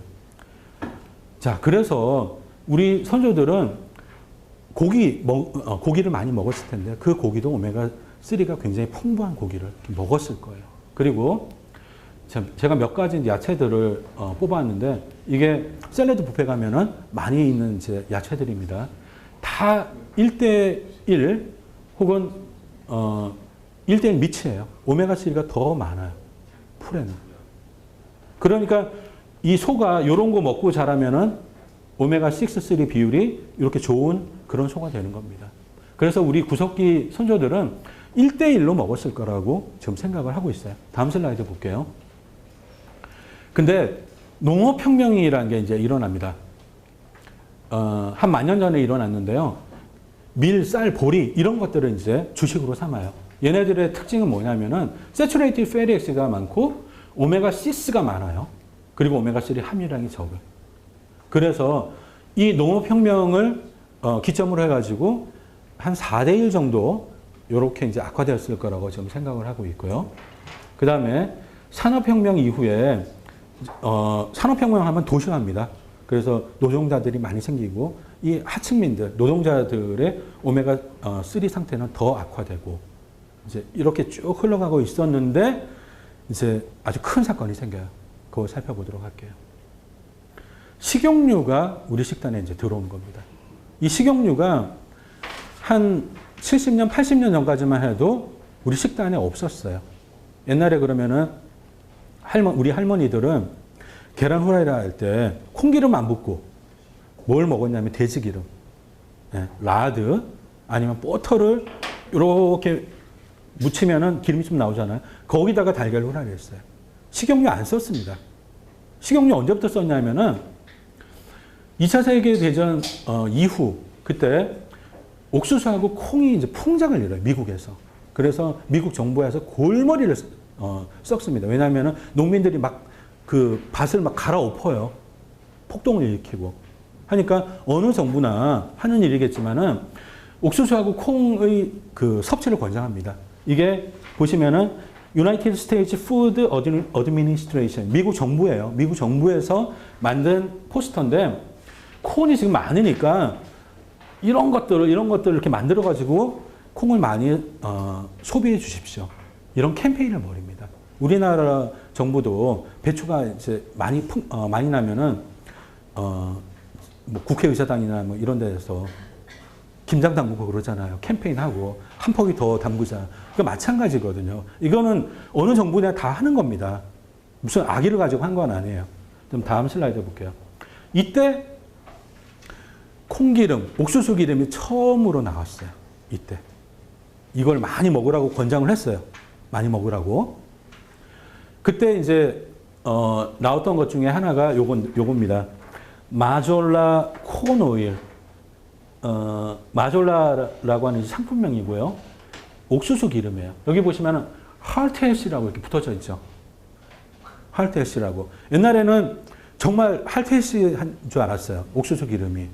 자, 그래서 우리 선조들은 고기를 많이 먹었을 텐데 그 고기도 오메가3가 굉장히 풍부한 고기를 먹었을 거예요. 그리고 제가 몇 가지 야채들을 뽑았는데 이게 샐러드 뷔페 가면은 많이 있는 이제 야채들입니다. 다 1대1 혹은 1대1 미치예요. 오메가3가 더 많아요. 풀에는. 그러니까 이 소가 이런 거 먹고 자라면은 오메가6, 3 비율이 이렇게 좋은 그런 소가 되는 겁니다. 그래서 우리 구석기 선조들은 1대1로 먹었을 거라고 지금 생각을 하고 있어요. 다음 슬라이드 볼게요. 근데 농업혁명이라는 게 이제 일어납니다. 한 10,000년 전에 일어났는데요. 밀, 쌀, 보리 이런 것들을 이제 주식으로 삼아요. 얘네들의 특징은 뭐냐면은 세츄레이티드 패티 액시드가 많고 오메가6가 많아요. 그리고 오메가3 함유량이 적어요. 그래서 이 농업혁명을 기점으로 해가지고 한 4대 1 정도 이렇게 이제 악화되었을 거라고 지금 생각을 하고 있고요. 그 다음에 산업혁명 이후에 산업혁명 하면 도시화입니다. 그래서 노동자들이 많이 생기고 이 하층민들, 노동자들의 오메가3 상태는 더 악화되고 이제 이렇게 쭉 흘러가고 있었는데 이제 아주 큰 사건이 생겨요. 그걸 살펴보도록 할게요. 식용유가 우리 식단에 이제 들어온 겁니다. 이 식용유가 한 70년, 80년 전까지만 해도 우리 식단에 없었어요. 옛날에 그러면은 우리 할머니들은 계란 후라이를 할 때 콩기름 안 붓고 뭘 먹었냐면 돼지기름, 라드 아니면 버터를 이렇게 묻히면은 기름이 좀 나오잖아요. 거기다가 달걀 후라이를 했어요. 식용유 안 썼습니다. 식용유 언제부터 썼냐면은 2차 세계대전 이후 그때 옥수수하고 콩이 이제 풍작을 일어요. 미국에서. 그래서 미국 정부에서 골머리를 썩습니다. 왜냐하면 농민들이 막 그 밭을 막 갈아엎어요. 폭동을 일으키고. 하니까 어느 정부나 하는 일이겠지만은 옥수수하고 콩의 그 섭취를 권장합니다. 이게 보시면은 United States Food Administration, 미국 정부예요. 미국 정부에서 만든 포스터인데 콩이 지금 많으니까 이런 것들을 이렇게 만들어가지고 콩을 많이 소비해 주십시오. 이런 캠페인을 벌입니다. 우리나라 정부도 배추가 이제 많이 나면은 뭐 국회의사당이나 뭐 이런 데서 김장 담그고 그러잖아요. 캠페인하고 한 포기 더 담그자. 그러니까 마찬가지거든요. 이거는 어느 정부나 다 하는 겁니다. 무슨 악의를 가지고 한 건 아니에요. 좀 다음 슬라이드 볼게요. 이때 콩기름, 옥수수 기름이 처음으로 나왔어요. 이때. 이걸 많이 먹으라고 권장을 했어요. 많이 먹으라고. 그때 이제 나왔던 것 중에 하나가 요겁니다. 마졸라 콘 오일. 마졸라라고 하는 상품명이고요. 옥수수 기름이에요. 여기 보시면은 할트햇이라고 이렇게 붙어져 있죠. 할트햇이라고. 옛날에는 정말 할트햇인 줄 알았어요. 옥수수 기름이.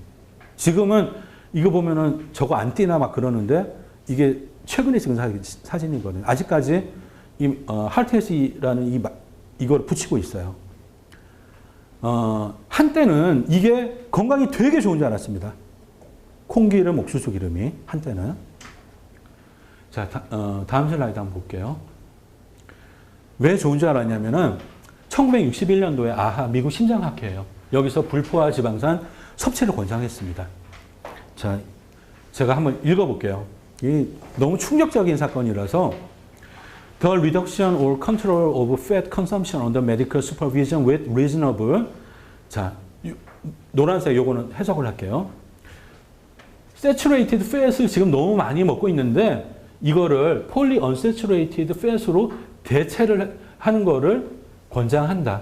지금은 이거 보면은 저거 안 띄나 막 그러는데 이게 최근에 찍은 사진이거든요. 아직까지 이 할트햇이라는 이걸 붙이고 있어요. 한때는 이게 건강이 되게 좋은 줄 알았습니다. 콩기름, 옥수수 기름이 한때는. 자, 다음 슬라이드 한번 볼게요. 왜 좋은 줄 알았냐면은 1961년도에 아하 미국 심장학회예요. 여기서 불포화 지방산 섭취를 권장했습니다. 자, 제가 한번 읽어볼게요. 이 너무 충격적인 사건이라서 The reduction or control of fat consumption under medical supervision with reasonable. 자, 노란색 요거는 해석을 할게요. Saturated fat을 지금 너무 많이 먹고 있는데 이거를 polyunsaturated fat으로 대체를 하는 거를 권장한다.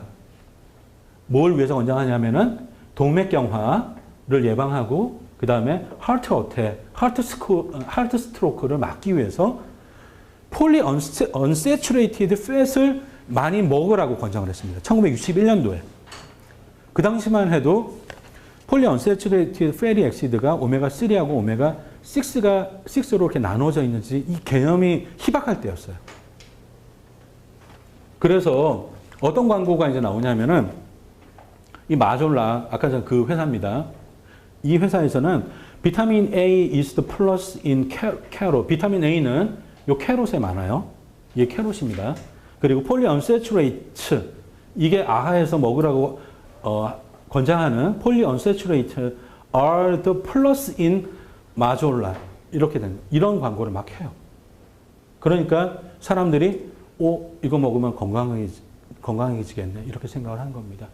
뭘 위해서 권장하냐면은 동맥경화를 예방하고 그 다음에 하트 어택, 하트 스트로크를 막기 위해서 polyunsaturated fat을 많이 먹으라고 권장을 했습니다. 1961년도에. 그 당시만 해도 polyunsaturated fatty acid가 오메가3하고 오메가6로 이렇게 나눠져 있는지 이 개념이 희박할 때였어요. 그래서 어떤 광고가 이제 나오냐면은 이 마졸라, 아까 전 그 회사입니다. 이 회사에서는 비타민 A is the plus in carrot. 비타민 A는 요 캐롯에 많아요. 이게 캐롯입니다. 그리고 polyunsaturated. 이게 아하에서 먹으라고 권장하는 polyunsaturated are the plus in 마졸라. 이렇게 된 이런 광고를 막 해요. 그러니까 사람들이 이거 먹으면 건강해지겠네. 이렇게 생각을 한 겁니다.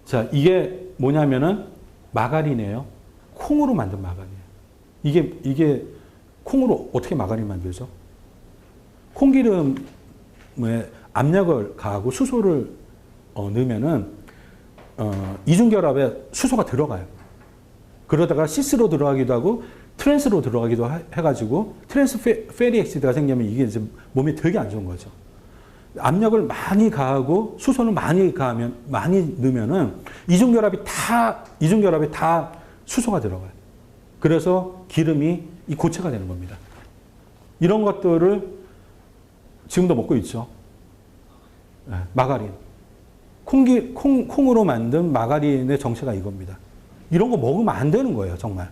자, 이게 뭐냐면은 마가린이에요. 콩으로 만든 마가린이에요. 이게 콩으로 어떻게 마가린 만들죠? 콩기름에 압력을 가하고 수소를 넣으면은 이중결합에 수소가 들어가요. 그러다가 시스로 들어가기도 하고 트랜스로 들어가기도 해가지고 트랜스 페리 엑시드가 생기면 이게 이제 몸에 되게 안 좋은 거죠. 압력을 많이 가하고 수소를 많이 넣으면은 이중결합이 다 수소가 들어가요. 그래서 기름이 이 고체가 되는 겁니다. 이런 것들을 지금도 먹고 있죠. 마가린. 콩으로 만든 마가린의 정체가 이겁니다. 이런 거 먹으면 안 되는 거예요, 정말.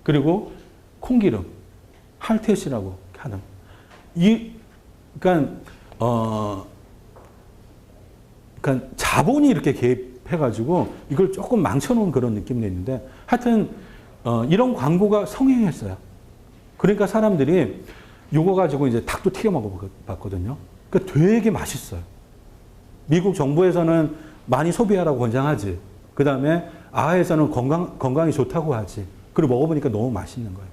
그리고 콩기름, 할텟이라고 하는. 그러니까 자본이 이렇게 개입해가지고 이걸 조금 망쳐놓은 그런 느낌도 있는데 하여튼 이런 광고가 성행했어요. 그러니까 사람들이 이거 가지고 이제 닭도 튀겨 먹어봤거든요. 그러니까 되게 맛있어요. 미국 정부에서는 많이 소비하라고 권장하지. 그 다음에 아하에서는 건강이 좋다고 하지. 그리고 먹어보니까 너무 맛있는 거예요.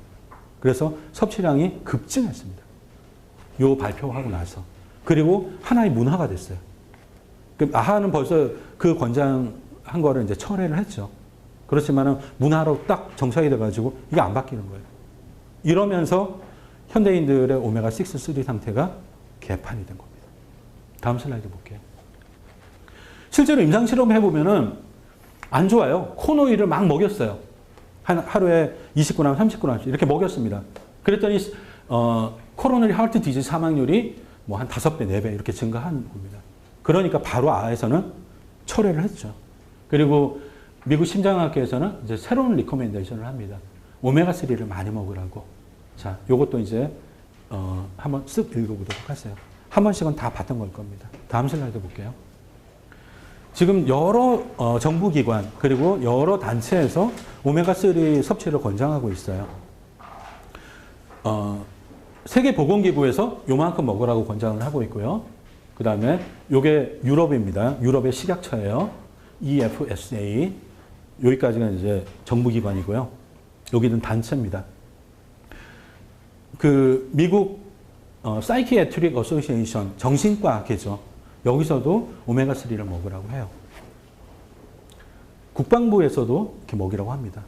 그래서 섭취량이 급증했습니다. 요 발표하고 나서. 그리고 하나의 문화가 됐어요. 아하는 벌써 그 권장한 거를 이제 철회를 했죠. 그렇지만은 문화로 딱 정착이 돼가지고 이게 안 바뀌는 거예요. 이러면서 현대인들의 오메가6, 3 상태가 개판이 된 겁니다. 다음 슬라이드 볼게요. 실제로 임상실험 해보면은 안 좋아요. 콘오일을 막 먹였어요. 하루에 20g, 30g씩 이렇게 먹였습니다. 그랬더니 코로너리 하트 디지즈 사망률이 뭐 한 5배, 4배 이렇게 증가한 겁니다. 그러니까 바로 아에서는 철회를 했죠. 그리고 미국 심장학회에서는 이제 새로운 리커멘데이션을 합니다. 오메가3를 많이 먹으라고. 자, 요것도 이제 한번 쓱 읽어보도록 하세요. 한 번씩은 다 봤던 걸 겁니다. 다음 슬라이드 볼게요. 지금 여러 정부기관 그리고 여러 단체에서 오메가3 섭취를 권장하고 있어요. 세계보건기구에서 요만큼 먹으라고 권장을 하고 있고요. 그 다음에 요게 유럽입니다. 유럽의 식약처예요. EFSA. 여기까지가 이제 정부기관이고요. 여기는 단체입니다. 그 미국 사이키애트릭 어소시에이션 정신과학회죠. 여기서도 오메가3를 먹으라고 해요. 국방부에서도 이렇게 먹이라고 합니다.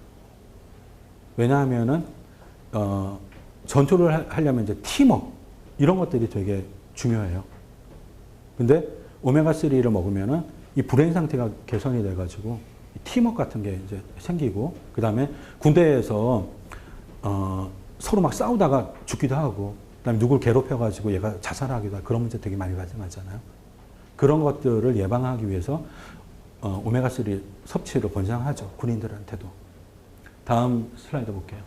왜냐하면은 전투를 하려면 이제 팀워크 이런 것들이 되게 중요해요. 근데 오메가3를 먹으면은 이 불행 상태가 개선이 돼가지고 팀워크 같은 게 이제 생기고, 그 다음에 군대에서 서로 막 싸우다가 죽기도 하고, 그 다음에 누굴 괴롭혀가지고 얘가 자살하기도 하고, 그런 문제 되게 많이 발생하잖아요. 그런 것들을 예방하기 위해서 오메가3 섭취를 권장하죠. 군인들한테도. 다음 슬라이드 볼게요.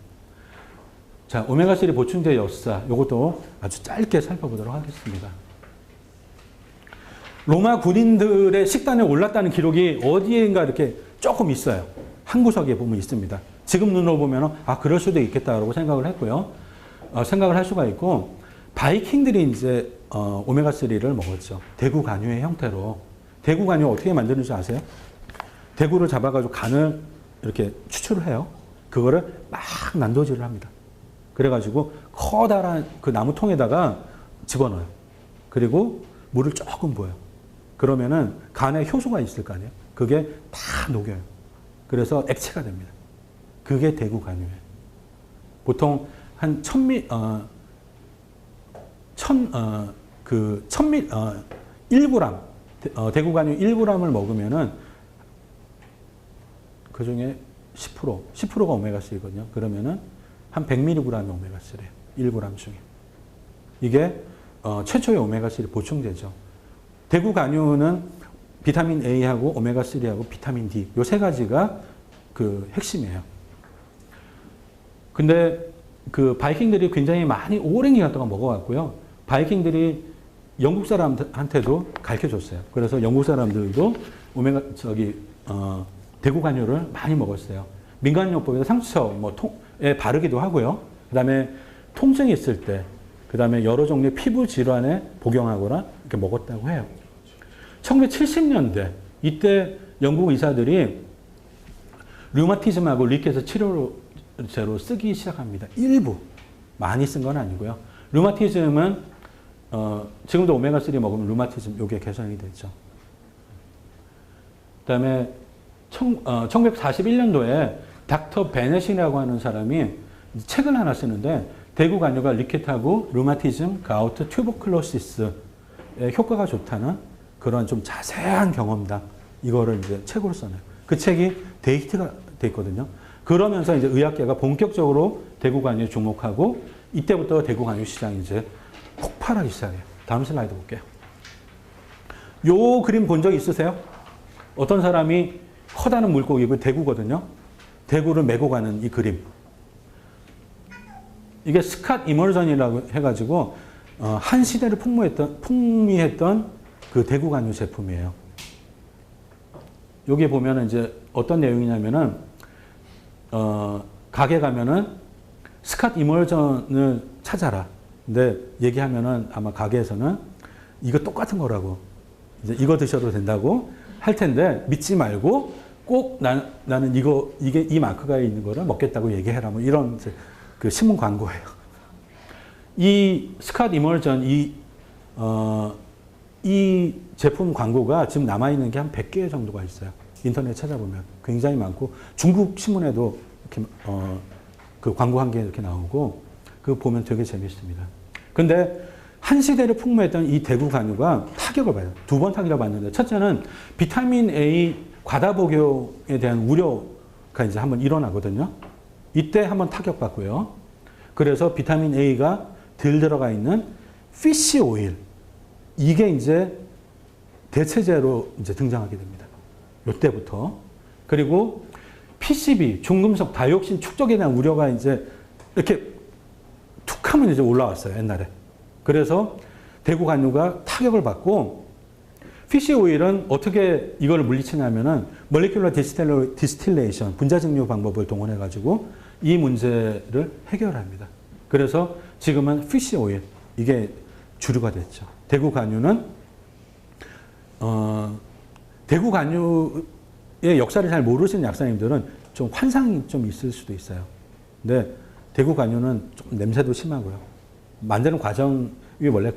자, 오메가3 보충제 역사, 이것도 아주 짧게 살펴보도록 하겠습니다. 로마 군인들의 식단에 올랐다는 기록이 어디인가 이렇게 조금 있어요. 한 구석에 보면 있습니다. 지금 눈으로 보면 그럴 수도 있겠다라고 생각을 했고요. 생각을 할 수가 있고, 바이킹들이 이제 오메가3를 먹었죠. 대구 간유의 형태로. 대구 간유 어떻게 만드는지 아세요? 대구를 잡아가지고 간을 이렇게 추출을 해요. 그거를 막 난도질을 합니다. 그래가지고 커다란 그 나무통에다가 집어넣어요. 그리고 물을 조금 부어요. 그러면은 간에 효소가 있을 거 아니에요. 그게 다 녹여요. 그래서 액체가 됩니다. 그게 대구 간유예요. 보통 한 1g, 1g, 대구 간유 1g을 먹으면은 그 중에 10%가 오메가3거든요. 그러면은 한 100mg이 오메가3예요. 1g 중에. 이게 최초의 오메가3 보충제죠. 대구 간유는 비타민 A하고 오메가3하고 비타민 D 요 세 가지가 그 핵심이에요. 근데 그 바이킹들이 굉장히 많이 오랜 기간 동안 먹어왔고요. 바이킹들이 영국 사람한테도 가르쳐줬어요. 그래서 영국 사람들도 대구 간유를 많이 먹었어요. 민간요법에서 상처에 바르기도 하고요. 그 다음에 통증이 있을 때, 그 다음에 여러 종류의 피부 질환에 복용하거나 이렇게 먹었다고 해요. 1970년대, 이때 영국 의사들이 류마티즘하고 리켓을 치료제로 쓰기 시작합니다. 일부, 많이 쓴 건 아니고요. 류마티즘은 지금도 오메가3 먹으면 류마티즘 요게 개선이 되죠. 그 다음에 1941년도에 닥터 베넷이라고 하는 사람이 책을 하나 쓰는데, 대구 간유가 리켓하고 류마티즘, 가우트, 튜버클로시스에 효과가 좋다는 그런 좀 자세한 경험담, 이거를 이제 책으로 써내요. 그 책이 데이트가 돼 있거든요. 그러면서 이제 의학계가 본격적으로 대구 간유에 주목하고, 이때부터 대구 간유 시장이 이제 폭발하기 시작해요. 다음 슬라이드 볼게요. 요 그림 본 적 있으세요? 어떤 사람이 커다란 물고기고 대구거든요. 대구를 메고 가는 이 그림. 이게 스캇 이머전이라고 해가지고 한 시대를 풍미했던 그 대구 간유 제품이에요. 여기 보면은 이제 어떤 내용이냐면은 가게 가면은 스캇 이머전을 찾아라. 근데 얘기하면은 아마 가게에서는 이거 똑같은 거라고, 이제 이거 드셔도 된다고 할 텐데 믿지 말고 꼭 나는 이게 이 마크가 있는 거를 먹겠다고 얘기해라. 뭐 이런 그 신문 광고예요. 이 스캇 이머전 이 제품 광고가 지금 남아있는 게 한 100개 정도가 있어요. 인터넷 찾아보면 굉장히 많고, 중국 신문에도 이렇게 그 광고 한 개 이렇게 나오고, 그거 보면 되게 재밌습니다. 근데 한 시대를 풍부했던 이 대구 간유가 타격을 받아요. 두 번 타격을 받는데, 첫째는 비타민 A 과다 복용에 대한 우려가 이제 한번 일어나거든요. 이때 한번 타격받고요. 그래서 비타민 A가 덜 들어가 있는 피쉬 오일, 이게 이제 대체제로 이제 등장하게 됩니다. 이때부터. 그리고 PCB, 중금속 다이옥신 축적에 대한 우려가 이제 이렇게 툭 하면 이제 올라왔어요, 옛날에. 그래서 대구 간유가 타격을 받고, 피쉬 오일은 어떻게 이걸 물리치냐면은 몰리큘러 디스틸레이션, 분자 증류 방법을 동원해 가지고 이 문제를 해결합니다. 그래서 지금은 피쉬 오일, 이게 주류가 됐죠. 대구 간유는 대구 간유를 역사를 잘 모르시는 약사님들은 좀 환상이 좀 있을 수도 있어요. 근데 대구 간유는 좀 냄새도 심하고요. 만드는 과정이 원래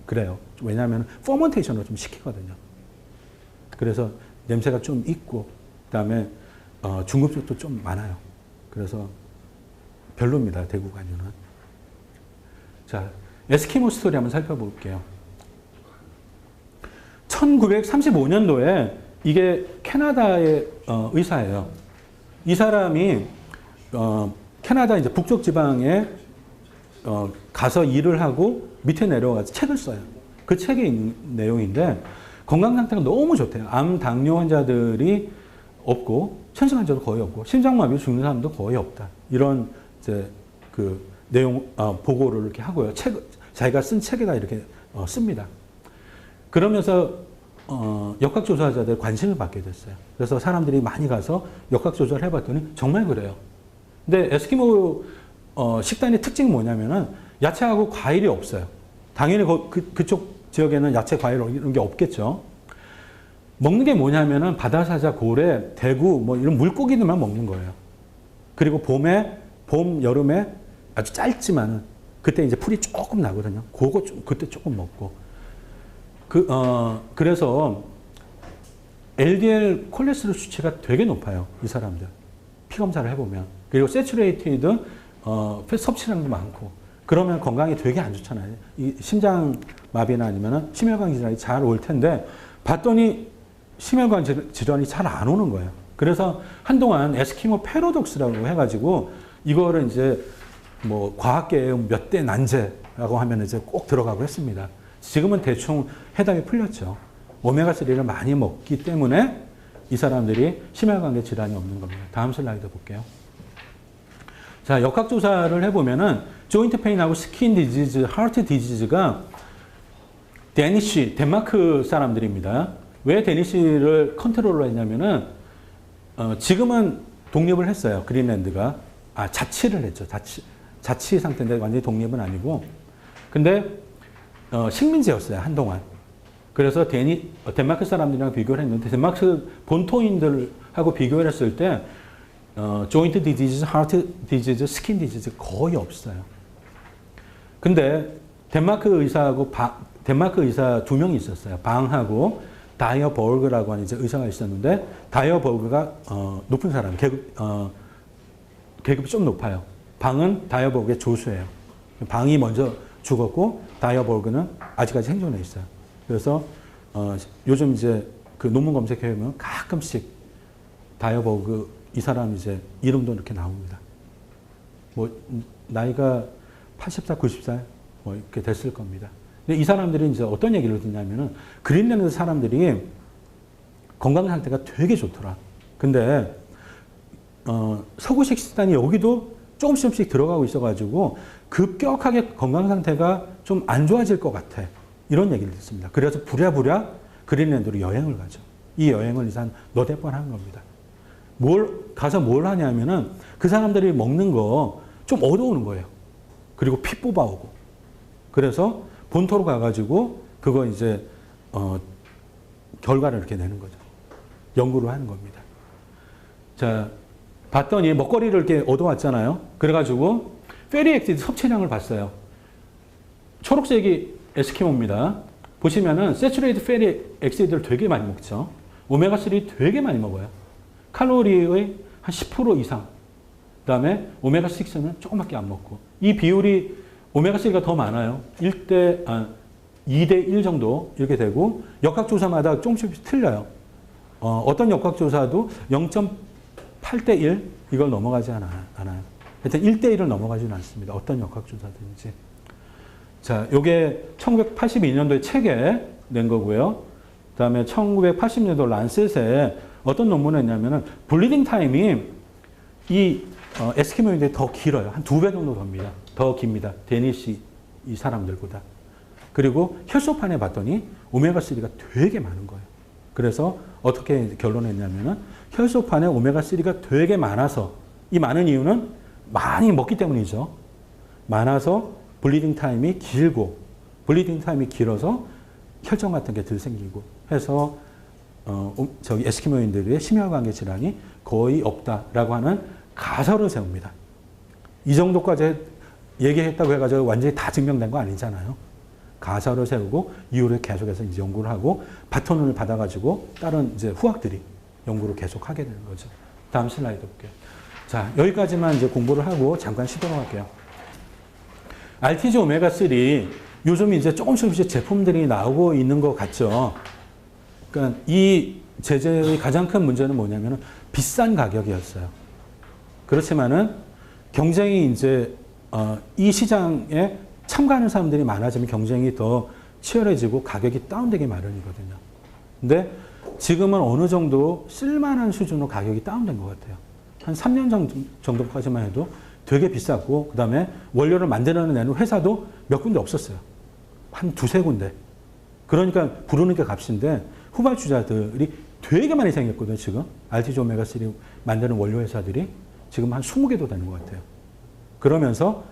그래요. 왜냐하면 퍼먼테이션을 좀 시키거든요. 그래서 냄새가 좀 있고, 그다음에 중급속도 좀 많아요. 그래서 별로입니다. 대구 간유는. 자, 에스키모 스토리 한번 살펴볼게요. 1935년도에 이게 캐나다의 의사예요. 이 사람이 캐나다 이제 북쪽 지방에 가서 일을 하고 밑에 내려가서 책을 써요. 그 책에 있는 내용인데 건강 상태가 너무 좋대요. 암, 당뇨 환자들이 없고 천식 환자도 거의 없고 심장마비로 죽는 사람도 거의 없다. 이런 이제 그 내용 보고를 이렇게 하고요. 자기가 쓴 책에다 이렇게 씁니다. 그러면서 역학조사자들 관심을 받게 됐어요. 그래서 사람들이 많이 가서 역학조사를 해봤더니 정말 그래요. 근데 에스키모 식단의 특징이 뭐냐면은 야채하고 과일이 없어요. 당연히 그쪽 지역에는 야채, 과일 이런 게 없겠죠. 먹는 게 뭐냐면은 바다사자, 고래, 대구 뭐 이런 물고기들만 먹는 거예요. 그리고 봄, 여름에 아주 짧지만은 그때 이제 풀이 조금 나거든요. 그거 그때 조금 먹고. 그래서 LDL 콜레스테롤 수치가 되게 높아요. 이 사람들. 피 검사를 해보면. 그리고 세츄레이티드 팻 섭취량도 많고. 그러면 건강이 되게 안 좋잖아요. 이 심장마비나 아니면 심혈관 질환이 잘 올 텐데 봤더니 심혈관 질환이 잘 안 오는 거예요. 그래서 한동안 에스키모 패러독스라고 해가지고 이거를 이제 뭐 과학계의 몇 대 난제라고 하면 이제 꼭 들어가고 했습니다. 지금은 대충 해답이 풀렸죠. 오메가3를 많이 먹기 때문에 이 사람들이 심혈관계 질환이 없는 겁니다. 다음 슬라이드 볼게요. 자, 역학조사를 해보면은 조인트 페인하고 스킨 디지즈, 하트 디지즈가 데니쉬, 덴마크 사람들입니다. 왜 데니쉬를 컨트롤을 했냐면은 지금은 독립을 했어요. 그린랜드가. 자치를 했죠. 자치 상태인데 완전히 독립은 아니고. 근데 식민지였어요. 한동안. 그래서 덴마크 사람들이랑 비교를 했는데 덴마크 본토인들하고 비교를 했을 때 조인트 디지즈, 하트 디지즈, 스킨 디지즈 거의 없어요. 근데 덴마크 의사 두 명이 있었어요. 방하고 다이어버그라고 하는 이제 의사가 있었는데 다이어버그가 높은 사람, 계급이 좀 높아요. 방은 다이어버그의 조수예요. 방이 먼저 죽었고 다이어버그는 아직까지 생존해 있어요. 그래서 요즘 이제 그 논문 검색해 보면 가끔씩 다이어버그 이 사람 이제 이름도 이렇게 나옵니다. 뭐 나이가 80살, 90살 뭐 이렇게 됐을 겁니다. 근데 이 사람들이 이제 어떤 얘기를 듣냐면은 그린랜드 사람들이 건강 상태가 되게 좋더라. 근데 서구식 식단이 여기도 조금씩 들어가고 있어가지고 급격하게 건강 상태가 좀 안 좋아질 것 같아. 이런 얘기를 듣습니다. 그래서 부랴부랴 그린랜드로 여행을 가죠. 이 여행을 이제 한 너댓 번 한 겁니다. 가서 뭘 하냐면은 그 사람들이 먹는 거 좀 얻어오는 거예요. 그리고 피 뽑아오고. 그래서 본토로 가가지고 그거 이제 결과를 이렇게 내는 거죠. 연구를 하는 겁니다. 자, 봤더니 먹거리를 이렇게 얻어왔잖아요. 그래가지고 페리 엑시드 섭취량을 봤어요. 초록색이 에스키모입니다. 보시면은 세츄레이트 페리 엑시드를 되게 많이 먹죠. 오메가3 되게 많이 먹어요. 칼로리의 한 10% 이상. 그 다음에 오메가6는 조금밖에 안 먹고. 이 비율이 오메가3가 더 많아요. 2대 1 정도 이렇게 되고 역학조사마다 조금씩 틀려요. 어떤 역학조사도 0.8대 1 이걸 넘어가지 않아요. 하여튼 1대 1을 넘어가지는 않습니다. 어떤 역학조사든지. 자, 요게 1982년도에 책에 낸 거고요. 그 다음에 1980년도 란셋에 어떤 논문을 했냐면은 블리딩 타임이 이 에스키모인데 더 길어요. 한 2배 정도 더 깁니다. 데니시 이 사람들보다. 그리고 혈소판에 봤더니 오메가3가 되게 많은 거예요. 그래서 어떻게 결론했냐면은 혈소판에 오메가3가 되게 많아서 이 많은 이유는 많이 먹기 때문이죠. 많아서 블리딩 타임이 길고 블리딩 타임이 길어서 혈전 같은 게 덜 생기고 해서 저기 에스키모인들의 심혈관계 질환이 거의 없다라고 하는 가설을 세웁니다. 이 정도까지 얘기했다고 해가지고 완전히 다 증명된 거 아니잖아요. 가설을 세우고 이후로 계속해서 이제 연구를 하고 바톤을 받아가지고 다른 이제 후학들이 연구를 계속하게 되는 거죠. 다음 슬라이드 볼게요. 자, 여기까지만 이제 공부를 하고 잠깐 쉬도록 할게요. RTG 오메가3 요즘 이제 조금씩 제품들이 나오고 있는 것 같죠. 그러니까 이 제재의 가장 큰 문제는 뭐냐면 비싼 가격이었어요. 그렇지만은 경쟁이 이제 이 시장에 참가하는 사람들이 많아지면 경쟁이 더 치열해지고 가격이 다운되기 마련이거든요. 근데 지금은 어느 정도 쓸만한 수준으로 가격이 다운된 것 같아요. 한 3년 정도까지만 해도 되게 비쌌고, 그 다음에 원료를 만들어내는 회사도 몇 군데 없었어요. 한 두세 군데. 그러니까 부르는 게 값인데 후발주자들이 되게 많이 생겼거든요, 지금. RTG 오메가3 만드는 원료 회사들이 지금 한 20개도 되는 것 같아요. 그러면서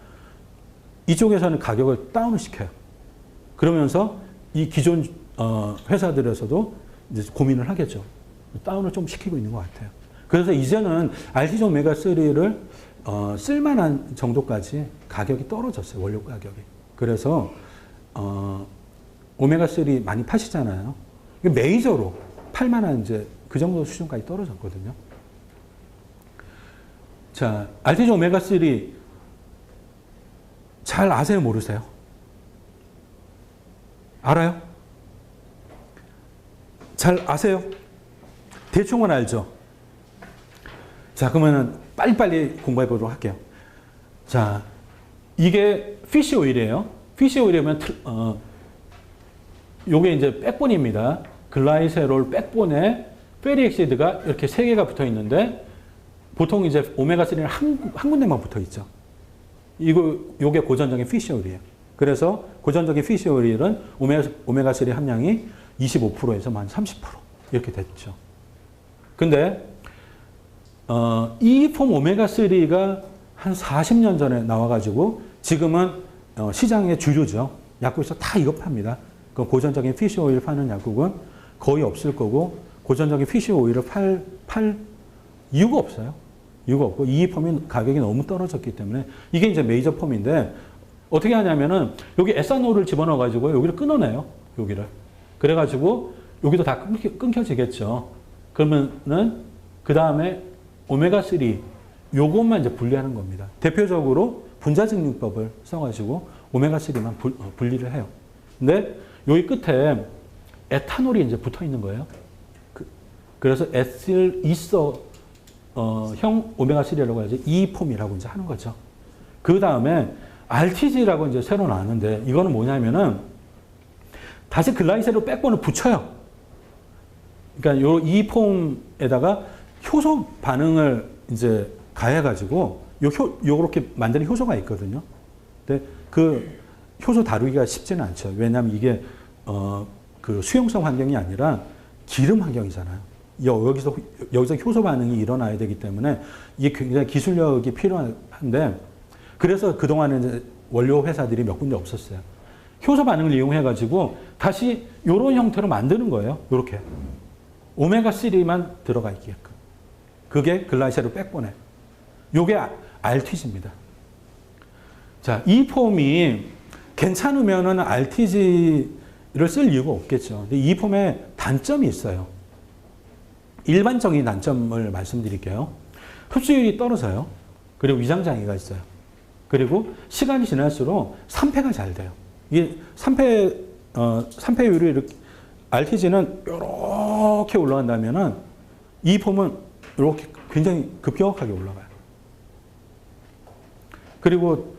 이쪽에서는 가격을 다운을 시켜요. 그러면서 이 기존 회사들에서도 이제 고민을 하겠죠. 다운을 좀 시키고 있는 것 같아요. 그래서 이제는 RTG 오메가3를 쓸만한 정도까지 가격이 떨어졌어요. 원료 가격이. 그래서 오메가3 많이 파시잖아요. 메이저로 팔만한 이제 그 정도 수준까지 떨어졌거든요. 자, RTG 오메가3 잘 아세요? 모르세요? 알아요? 잘 아세요? 대충은 알죠? 자, 그러면 빨리빨리 공부해 보도록 할게요. 자, 이게 피쉬 오일이에요. 피쉬 오일이면 요게 이제 백본입니다. 글라이세롤 백본에 페리엑시드가 이렇게 3개가 붙어 있는데 보통 이제 오메가3는 한 군데만 붙어 있죠. 요게 고전적인 피쉬 오일이에요. 그래서 고전적인 피쉬 오일은 오메가3 함량이 25%에서 한 30% 이렇게 됐죠. 근데 이 폼 오메가3가 한 40년 전에 나와가지고 지금은 시장의 주류죠. 약국에서 다 이거 팝니다. 그 고전적인 피쉬 오일 파는 약국은 거의 없을 거고 고전적인 피쉬 오일을 팔 이유가 없어요. 이유가 없고 이 폼이 가격이 너무 떨어졌기 때문에 이게 이제 메이저 폼인데 어떻게 하냐면은 여기 에탄올을 집어넣어 가지고 여기를 끊어내요. 여기를. 그래가지고 여기도 다 끊겨지겠죠. 그러면은 그 다음에 오메가3 요것만 이제 분리하는 겁니다. 대표적으로 분자증류법을 써가지고 오메가3만 분리를 해요. 근데 여기 끝에 에탄올이 이제 붙어 있는 거예요. 그래서 에틸 이서 형 오메가3라고 해야지 이 폼이라고 이제 하는 거죠. 그 다음에 RTG라고 이제 새로 나왔는데 이거는 뭐냐면은 다시 글라이세롤 백본을 붙여요. 그러니까 이 폼에다가 효소 반응을 이제 가해가지고 요렇게 만드는 효소가 있거든요. 근데 그 효소 다루기가 쉽지는 않죠. 왜냐하면 이게 그 수용성 환경이 아니라 기름 환경이잖아요. 여기서 효소 반응이 일어나야 되기 때문에 이게 굉장히 기술력이 필요한데 그래서 그동안에 이제 원료 회사들이 몇 군데 없었어요. 효소 반응을 이용해가지고 다시 이런 형태로 만드는 거예요. 이렇게. 오메가3만 들어가 있게끔. 그게 글라이세롤 백본에. 요게 RTG입니다. 자, 이 폼이 괜찮으면은 RTG를 쓸 이유가 없겠죠. 근데 이 폼에 단점이 있어요. 일반적인 단점을 말씀드릴게요. 흡수율이 떨어져요. 그리고 위장장애가 있어요. 그리고 시간이 지날수록 산패가 잘 돼요. 이게 산패율이 이렇게, RTG는 이렇게 올라간다면은 이 폼은 이렇게 굉장히 급격하게 올라가요. 그리고,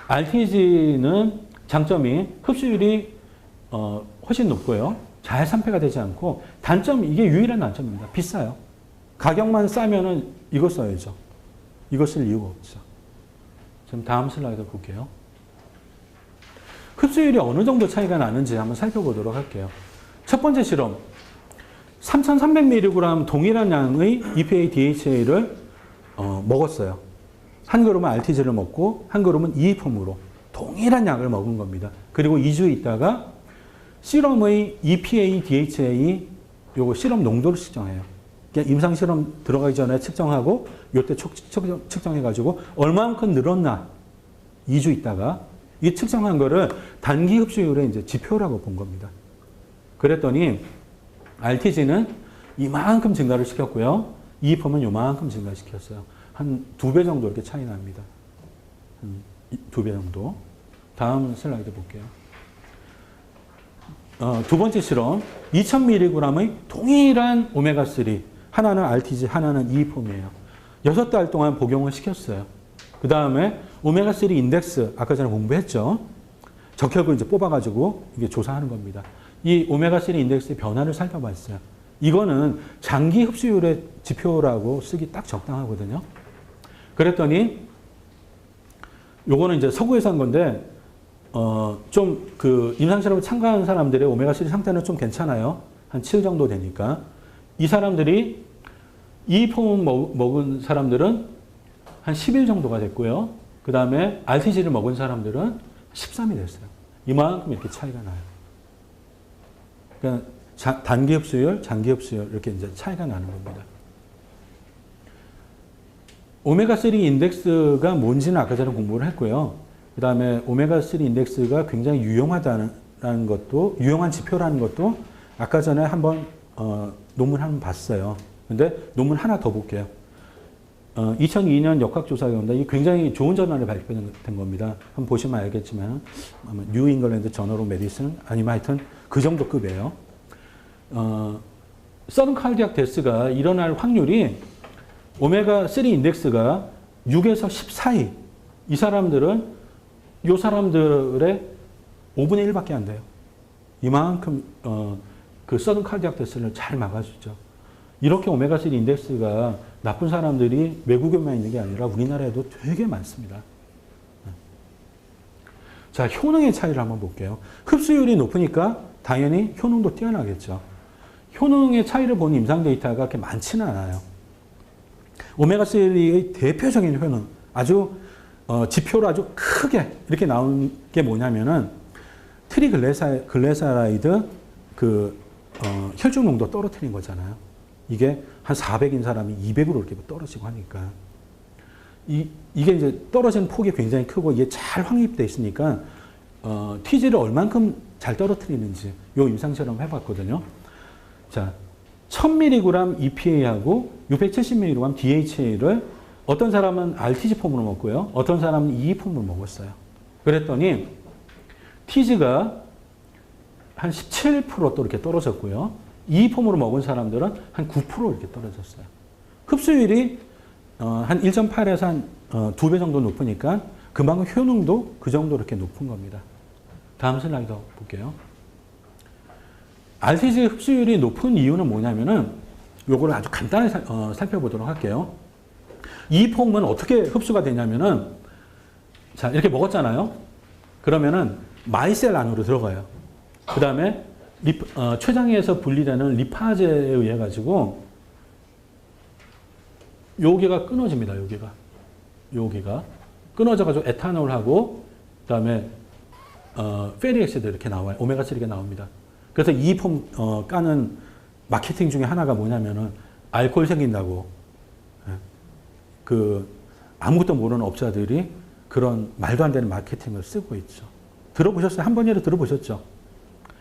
RTG는 장점이 흡수율이, 훨씬 높고요. 잘 산패가 되지 않고, 단점, 이게 유일한 단점입니다. 비싸요. 가격만 싸면은 이거 써야죠. 이거 쓸 이유가 없죠. 지금 다음 슬라이드 볼게요. 흡수율이 어느 정도 차이가 나는지 한번 살펴보도록 할게요. 첫 번째 실험. 3,300mg 동일한 양의 EPA DHA를 먹었어요. 한 그룹은 RTG를 먹고 한 그룹은 EPOM으로 동일한 약을 먹은 겁니다. 그리고 2주 있다가 시럼의 EPA DHA 요거 실험 농도를 측정해요. 그냥 임상 실험 들어가기 전에 측정하고 요때 측정해가지고 얼마만큼 늘었나 2주 있다가 이 측정한 거를 단기 흡수율의 이제 지표라고 본 겁니다. 그랬더니 RTG는 이만큼 증가를 시켰고요. EPOM은 요만큼 증가시켰어요. 한 2배 정도 이렇게 차이 납니다. 2배 정도. 다음 슬라이드 볼게요. 두 번째 실험. 2000mg의 동일한 오메가3. 하나는 RTG, 하나는 EPOM이에요. 6달 동안 복용을 시켰어요. 그 다음에 오메가3 인덱스, 아까 전에 공부했죠. 적혈구 이제 뽑아가지고 이게 조사하는 겁니다. 이 오메가3 인덱스의 변화를 살펴봤어요. 이거는 장기 흡수율의 지표라고 쓰기 딱 적당하거든요. 그랬더니 요거는 이제 서구에서 한 건데 좀 그 임상실험을 참가한 사람들의 오메가3 상태는 좀 괜찮아요. 한 7 정도 되니까. 이 사람들이 EPOM 먹은 사람들은 한 10일 정도가 됐고요. 그 다음에 RTG를 먹은 사람들은 13이 됐어요. 이만큼 이렇게 차이가 나요. 그러니까 단기 흡수율, 장기 흡수율 이렇게 이제 차이가 나는 겁니다. 오메가3 인덱스가 뭔지는 아까 전에 공부를 했고요. 그 다음에 오메가3 인덱스가 굉장히 유용하다는 것도, 유용한 지표라는 것도 아까 전에 한번 논문 한번 봤어요. 근데 논문 하나 더 볼게요. 2002년 역학조사입니다. 이 굉장히 좋은 저널에 발표된 겁니다. 한번 보시면 알겠지만 아마 뉴 잉글랜드 저널 오브 메디슨 아니면 하여튼 그 정도 급이에요. 서든 카디악 데스가 일어날 확률이 오메가3 인덱스가 6에서 10 사이. 이 사람들은 이 사람들의 5분의 1밖에 안 돼요. 이만큼 그 서든 카디악 데스를 잘 막아주죠. 이렇게 오메가3 인덱스가 나쁜 사람들이 외국에만 있는 게 아니라 우리나라에도 되게 많습니다. 자, 효능의 차이를 한번 볼게요. 흡수율이 높으니까 당연히 효능도 뛰어나겠죠. 효능의 차이를 보는 임상 데이터가 그렇게 많지는 않아요. 오메가3의 대표적인 효능, 아주 지표로 아주 크게 이렇게 나온 게 뭐냐면은 트리글레사라이드 혈중 농도 떨어뜨린 거잖아요. 이게 한 400인 사람이 200으로 이렇게 떨어지고 하니까 이게 이제 떨어지는 폭이 굉장히 크고 이게 잘 확립돼 있으니까 TG를 얼만큼 잘 떨어뜨리는지 요 임상 실험 해봤거든요. 자, 1000mg EPA하고 670mg DHA를 어떤 사람은 RTG 폼으로 먹고요. 어떤 사람은 EE 폼으로 먹었어요. 그랬더니 TG가 한 17% 또 이렇게 떨어졌고요. EE 폼으로 먹은 사람들은 한 9% 이렇게 떨어졌어요. 흡수율이 한 1.8에서 한 2배 정도 높으니까 그만큼 효능도 그 정도 이렇게 높은 겁니다. 다음 슬라이드 볼게요. RTG 흡수율이 높은 이유는 뭐냐면은 요거를 아주 간단히 살펴보도록 할게요. 이 폼은 어떻게 흡수가 되냐면은 자, 이렇게 먹었잖아요. 그러면은 마이셀 안으로 들어가요. 그 다음에 췌장에서 분리되는 리파제에 의해 가지고 여기가 끊어집니다. 여기가 끊어져 가지고 에탄올하고 그다음에 페리엑시드 이렇게 나와요. 오메가3가 나옵니다. 그래서 이 폼 까는 마케팅 중에 하나가 뭐냐면은 알코올 생긴다고 아무것도 모르는 업자들이 그런 말도 안 되는 마케팅을 쓰고 있죠. 들어보셨어요? 한 번이라도 들어보셨죠?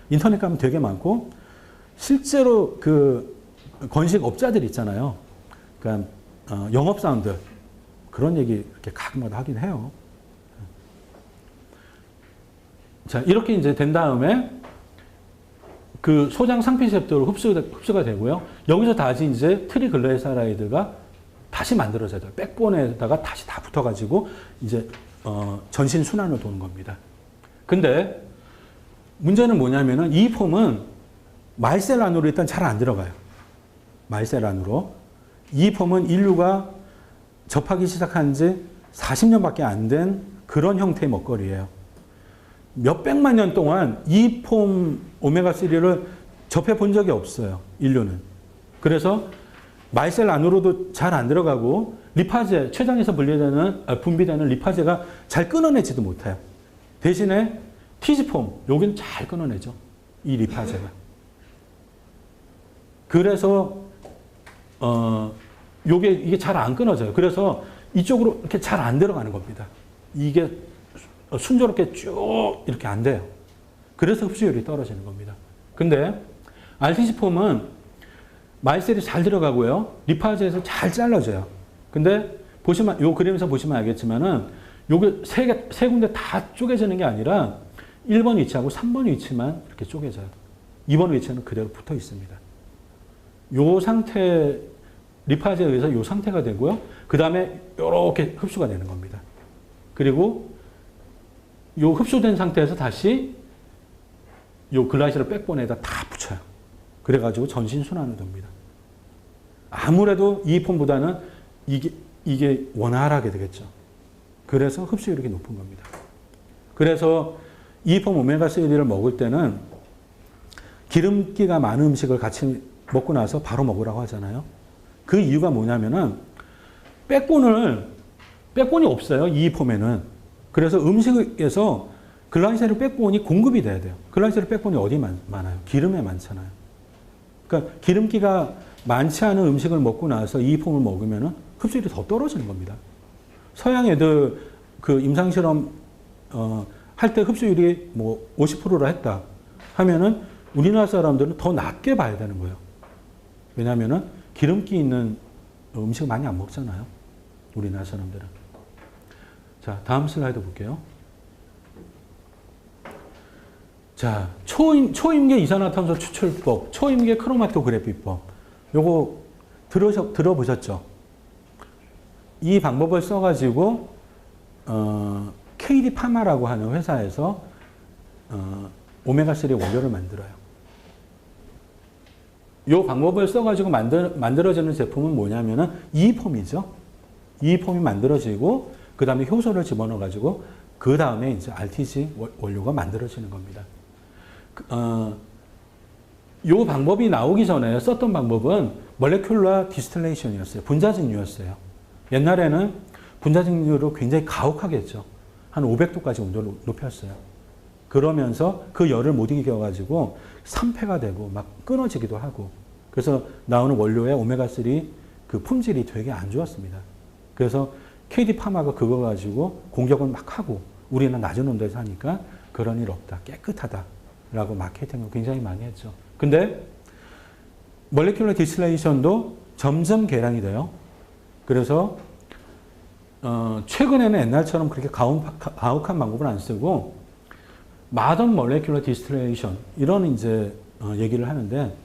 인터넷 가면 되게 많고 실제로 그 건식 업자들 있잖아요. 그러니까 영업사원들 그런 얘기 이렇게 가끔마다 하긴 해요. 자, 이렇게 이제 된 다음에 그 소장 상피세포로 흡수가 되고요. 여기서 다시 이제 트리글레사라이드가 다시 만들어져요. 백본에다가 다시 다 붙어가지고 이제 전신 순환을 도는 겁니다. 근데 문제는 뭐냐면은 이 폼은 마이셀 안으로 일단 잘 안 들어가요. 마이셀 안으로. 이 폼은 인류가 접하기 시작한 지 40년밖에 안 된 그런 형태의 먹거리예요. 몇백만 년 동안 이 폼 오메가3를 접해 본 적이 없어요. 인류는. 그래서 마이셀 안으로도 잘 안 들어가고 리파제, 췌장에서 분비되는 리파제가 잘 끊어내지도 못해요. 대신에 TG폼, 여기는 잘 끊어내죠. 이 리파제가. 그래서 이게 잘 안 끊어져요. 그래서 이쪽으로 이렇게 잘 안 들어가는 겁니다. 이게 순조롭게 쭉 이렇게 안 돼요. 그래서 흡수율이 떨어지는 겁니다. 근데 RTG 폼은 마이셀이 잘 들어가고요. 리파즈에서 잘 잘라져요. 근데 보시면 요 그림에서 보시면 알겠지만은 요게 세 군데 다 쪼개지는 게 아니라 1번 위치하고 3번 위치만 이렇게 쪼개져요. 2번 위치는 그대로 붙어 있습니다. 요 상태 리파즈에 의해서 요 상태가 되고요. 그 다음에 이렇게 흡수가 되는 겁니다. 그리고 요 흡수된 상태에서 다시 요 글라이시럴 백본에다 다 붙여요. 그래가지고 전신 순환을 돕니다. 아무래도 이 폼보다는 이게 원활하게 되겠죠. 그래서 흡수율이 이렇게 높은 겁니다. 그래서 이 폼 오메가3를 먹을 때는 기름기가 많은 음식을 같이 먹고 나서 바로 먹으라고 하잖아요. 그 이유가 뭐냐면은 백본이 없어요. 이 폼에는. 그래서 음식에서 글라이세릴 백본이 공급이 돼야 돼요. 글라이세릴 백본이 어디 많아요? 기름에 많잖아요. 그러니까 기름기가 많지 않은 음식을 먹고 나서 이 폼을 먹으면은 흡수율이 더 떨어지는 겁니다. 서양 애들 그 임상실험 할 때 흡수율이 뭐 50%라 했다 하면은 우리나라 사람들은 더 낮게 봐야 되는 거예요. 왜냐하면은 기름기 있는 음식을 많이 안 먹잖아요. 우리나라 사람들은. 자, 다음 슬라이드 볼게요. 자, 초임계 이산화탄소 추출법, 초임계 크로마토그래피법. 요거 들어보셨죠? 이 방법을 써가지고 KD 파마라고 하는 회사에서 오메가3 원료를 만들어요. 이 방법을 써가지고 만들어지는 제품은 뭐냐면은 이 폼이죠. 이 폼이 만들어지고 그 다음에 효소를 집어넣어가지고 그 다음에 이제 RTG 원료가 만들어지는 겁니다. 이 방법이 나오기 전에 썼던 방법은 몰레큘러 디스틸레이션이었어요. 분자증류였어요. 옛날에는 분자증류로 굉장히 가혹하게 했죠. 한 500도까지 온도를 높였어요. 그러면서 그 열을 못 이겨가지고 산패가 되고 막 끊어지기도 하고 그래서 나오는 원료의 오메가3 그 품질이 되게 안 좋았습니다. 그래서 KD 파마가 그거 가지고 공격을 막 하고 우리는 낮은 온도에서 하니까 그런 일 없다. 깨끗하다라고 마케팅을 굉장히 많이 했죠. 근데 몰레큘러 디스틸레이션도 점점 개량이 돼요. 그래서 최근에는 옛날처럼 그렇게 가혹한 방법을 안 쓰고 마던 몰레큘러 디스틸레이션 이런 이제 얘기를 하는데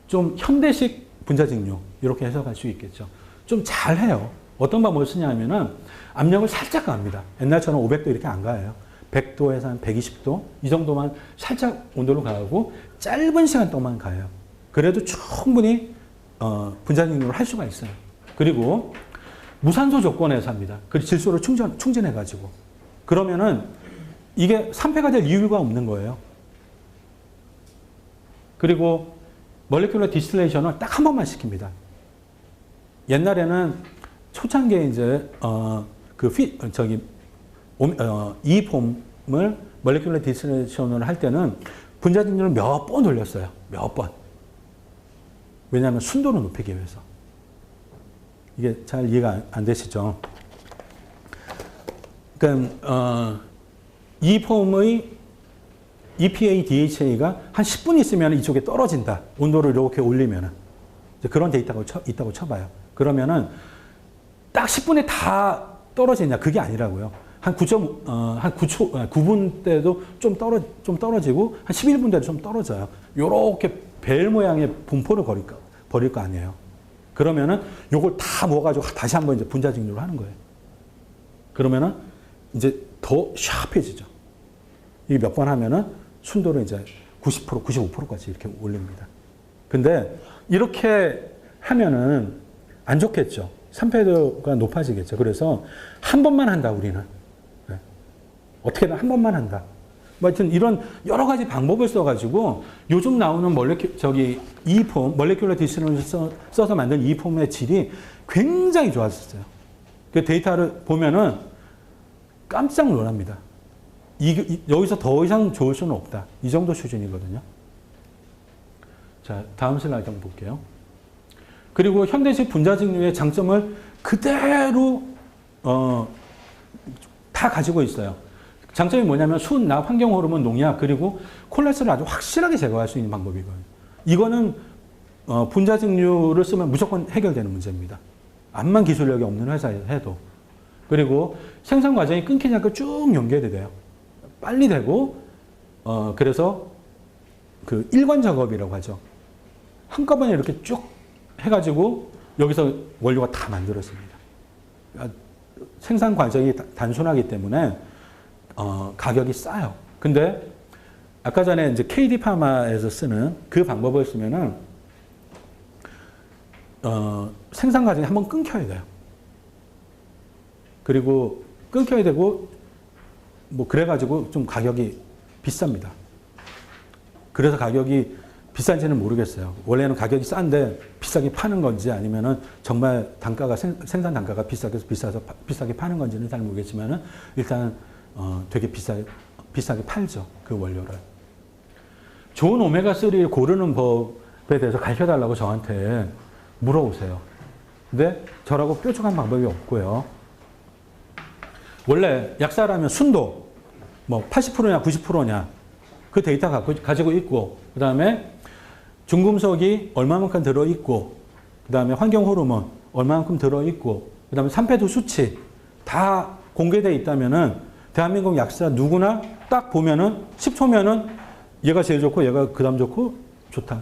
좀 현대식 분자증류 이렇게 해석할 수 있겠죠. 좀 잘해요. 어떤 방법을 쓰냐면은 압력을 살짝 갑니다. 옛날처럼 500도 이렇게 안 가요. 100도에서 한 120도 이 정도만 살짝 온도로 가고 짧은 시간 동안 가요. 그래도 충분히 분자증류를 할 수가 있어요. 그리고 무산소 조건에서 합니다. 그리고 질소를 충전해가지고. 그러면은 이게 산패가 될 이유가 없는 거예요. 그리고 몰레큘러 디스틸레이션을 딱 한 번만 시킵니다. 옛날에는 초창기에 이제 이 폼을 몰레큘러 디스틸레이션을 할 때는 분자증류를 몇 번 돌렸어요. 몇 번. 왜냐하면 순도를 높이기 위해서. 이게 잘 이해가 안 되시죠? 그러니까 이 폼의 EPA, DHA가 한 10분 있으면 이쪽에 떨어진다. 온도를 이렇게 올리면은. 그런 데이터가 있다고 쳐봐요. 그러면은 딱 10분에 다 떨어지냐? 그게 아니라고요. 한 9분 때도 좀 떨어지고, 한 11분 때도 좀 떨어져요. 요렇게 벨 모양의 분포를 버릴 거 아니에요. 그러면은 요걸 다 모아가지고 다시 한번 이제 분자증류를 하는 거예요. 그러면은 이제 더 샤프해지죠. 이게 몇 번 하면은 순도를 이제 90%, 95%까지 이렇게 올립니다. 근데 이렇게 하면은 안 좋겠죠. 산패도가 높아지겠죠. 그래서 한 번만 한다, 우리는. 네. 어떻게든 한 번만 한다. 뭐 하여튼 이런 여러 가지 방법을 써가지고 요즘 나오는 몰레큘러 디스틸레이션을 써서 만든 이 폼의 질이 굉장히 좋았었어요. 그 데이터를 보면은 깜짝 놀랍니다. 여기서 더 이상 좋을 수는 없다. 이 정도 수준이거든요. 자, 다음 슬라이드 한번 볼게요. 그리고 현대식 분자직류의 장점을 그대로 다 가지고 있어요. 장점이 뭐냐면 순, 납, 환경호르몬, 농약, 그리고 콜레스테롤을 아주 확실하게 제거할 수 있는 방법이거든요. 이거는 분자직류를 쓰면 무조건 해결되는 문제입니다. 암만 기술력이 없는 회사에 해도. 그리고 생산 과정이 끊기지 않고 쭉 연결이 돼요. 빨리 되고, 그래서 그 일관 작업이라고 하죠. 한꺼번에 이렇게 쭉 해가지고 여기서 원료가 다 만들어집니다. 생산 과정이 단순하기 때문에 가격이 싸요. 근데 아까 전에 이제 KD 파마에서 쓰는 그 방법을 쓰면은 생산 과정이 한번 끊겨야 돼요. 그리고 끊겨야 되고 뭐 그래가지고 좀 가격이 비쌉니다. 그래서 가격이 비싼지는 모르겠어요. 원래는 가격이 싼데 비싸게 파는 건지 아니면은 정말 단가가 생산 단가가 비싸게 파는 건지는 잘 모르겠지만은 일단 되게 비싸게 팔죠. 그 원료를. 좋은 오메가3를 고르는 법에 대해서 가르쳐달라고 저한테 물어보세요. 근데 저라고 뾰족한 방법이 없고요. 원래 약사라면 순도 뭐 80%냐 90%냐 그 데이터 가지고 있고, 그 다음에 중금속이 얼마만큼 들어있고, 그 다음에 환경호르몬 얼마만큼 들어있고, 그 다음에 산패도 수치 다 공개되어 있다면은 대한민국 약사 누구나 딱 보면은 10초면은 얘가 제일 좋고 얘가 그 다음 좋고 좋다.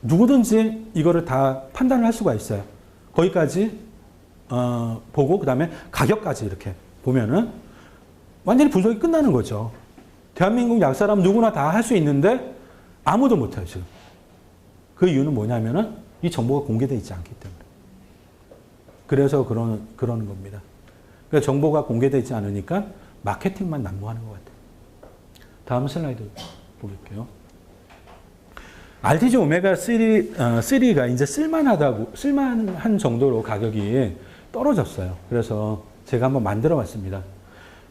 누구든지 이거를 다 판단을 할 수가 있어요. 거기까지 보고 그 다음에 가격까지 이렇게 보면은 완전히 분석이 끝나는 거죠. 대한민국 약사라면 누구나 다 할 수 있는데 아무도 못해요, 지금. 그 이유는 뭐냐면은 이 정보가 공개되어 있지 않기 때문에. 그래서 그러는 겁니다. 그러니까 정보가 공개되어 있지 않으니까 마케팅만 난무하는 것 같아요. 다음 슬라이드 보겠게요. RTG 오메가3가 이제 쓸만한 정도로 가격이 떨어졌어요. 그래서 제가 한번 만들어 봤습니다.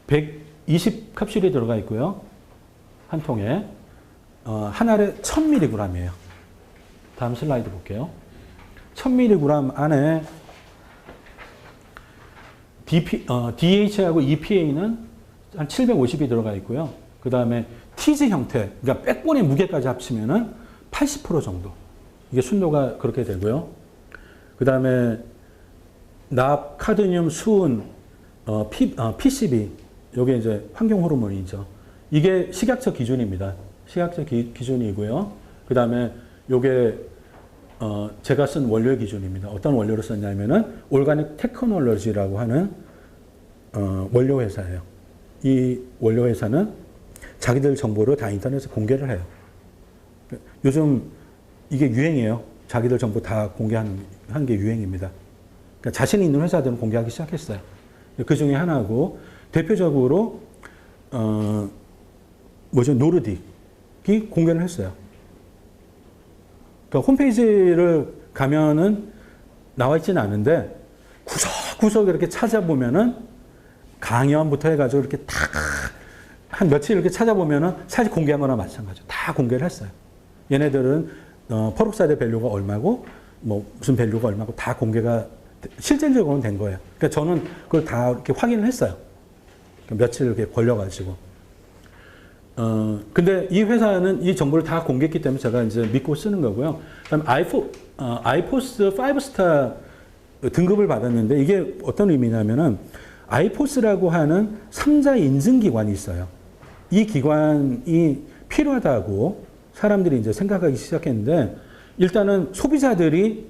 120 캡슐이 들어가 있고요. 한 통에. 한 알에 1000mg이에요. 다음 슬라이드 볼게요. 1000mg 안에 DHA하고 EPA는 한 750이 들어가 있고요. 그 다음에 티즈 형태, 그러니까 백본의 무게까지 합치면은 80% 정도. 이게 순도가 그렇게 되고요. 그 다음에 납, 카드뮴, 수은, PCB, 요게 이제 환경 호르몬이죠. 이게 식약처 기준입니다. 식약처 기준이고요. 그 다음에 요게 제가 쓴 원료 기준입니다. 어떤 원료를 썼냐면은 올가닉 테크놀로지라고 하는 원료 회사예요. 이 원료 회사는 자기들 정보를 다 인터넷에 공개를 해요. 요즘 이게 유행이에요. 자기들 정보 다 공개하는 게 유행입니다. 그러니까 자신 있는 회사들은 공개하기 시작했어요. 그 중에 하나고 대표적으로 노르딕이 공개를 했어요. 그러니까 홈페이지를 가면은 나와 있지는 않은데 구석구석 이렇게 찾아보면은 강연부터 해가지고 이렇게 한 며칠 이렇게 찾아보면은 사실 공개한 거나 마찬가지죠. 다 공개를 했어요. 얘네들은 퍼록사이드 밸류가 얼마고 뭐 무슨 밸류가 얼마고 다 공개가 실질적으로는 된 거예요. 그러니까 저는 그걸 다 이렇게 확인을 했어요. 며칠 이렇게 걸려가지고. 근데 이 회사는 이 정보를 다 공개했기 때문에 제가 이제 믿고 쓰는 거고요. 그다음 아이포스 5스타 등급을 받았는데 이게 어떤 의미냐면은 아이포스라고 하는 3자 인증 기관이 있어요. 이 기관이 필요하다고 사람들이 이제 생각하기 시작했는데 일단은 소비자들이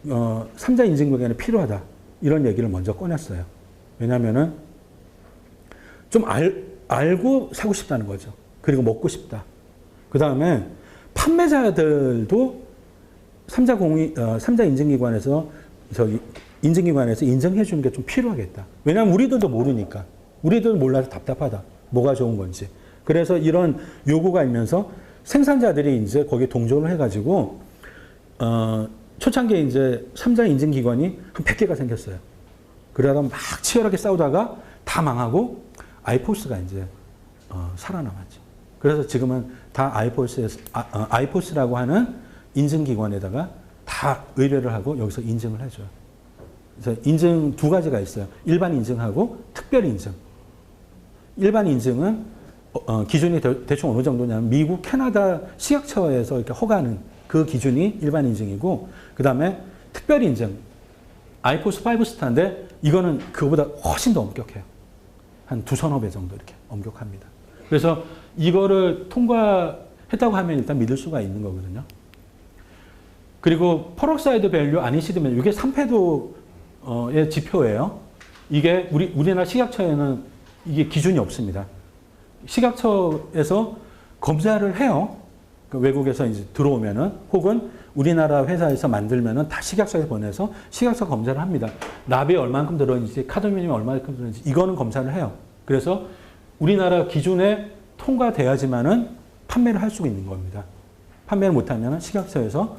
3자 인증 기관이 필요하다. 이런 얘기를 먼저 꺼냈어요. 왜냐면은 좀 알고 사고 싶다는 거죠. 그리고 먹고 싶다. 그 다음에 판매자들도 3자 인증기관에서 인증기관에서 인정해 주는 게 좀 필요하겠다. 왜냐하면 우리들도 모르니까. 우리들 몰라서 답답하다. 뭐가 좋은 건지. 그래서 이런 요구가 있면서 생산자들이 이제 거기에 동조를 해가지고 초창기에 이제 3자 인증기관이 한 100개가 생겼어요. 그러다가 막 치열하게 싸우다가 다 망하고 아이포스가 이제 살아남았죠. 그래서 지금은 다 아이포스라고 하는 인증기관에다가 다 의뢰를 하고 여기서 인증을 해줘요. 그래서 인증 두 가지가 있어요. 일반 인증하고 특별 인증. 일반 인증은 기준이 대충 어느 정도냐면 미국, 캐나다 식약처에서 이렇게 허가하는 그 기준이 일반 인증이고, 그 다음에 특별 인증, 아이포스 5스타인데 이거는 그거보다 훨씬 더 엄격해요. 한 두서너 배 정도 이렇게 엄격합니다. 그래서 이거를 통과했다고 하면 일단 믿을 수가 있는 거거든요. 그리고 퍼럭사이드 밸류, 아니시드 밸류, 이게 산패도의 지표예요. 이게 우리나라 식약처에는 이게 기준이 없습니다. 식약처에서 검사를 해요. 외국에서 이제 들어오면은, 혹은 우리나라 회사에서 만들면은 다 식약처에 보내서 식약처 검사를 합니다. 납이 얼만큼 들어있는지, 카드뮴이 얼만큼 들어있는지, 이거는 검사를 해요. 그래서 우리나라 기준에 통과돼야지만은 판매를 할 수가 있는 겁니다. 판매를 못하면은 식약처에서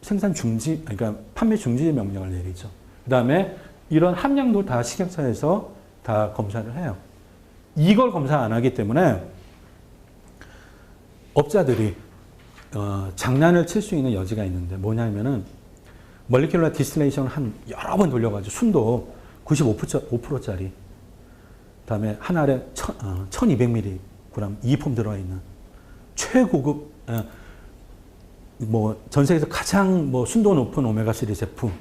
생산 중지, 그러니까 판매 중지 명령을 내리죠. 그 다음에 이런 함량도 다 식약처에서 다 검사를 해요. 이걸 검사 안 하기 때문에 업자들이 장난을 칠 수 있는 여지가 있는데, 뭐냐면은 몰리큘러 디스틸레이션을 한 여러 번 돌려가지고 순도 95%짜리, 그다음에 한 알에 1200mg 이품 들어있는 최고급, 뭐 전 세계에서 가장 뭐 순도 높은 오메가3 제품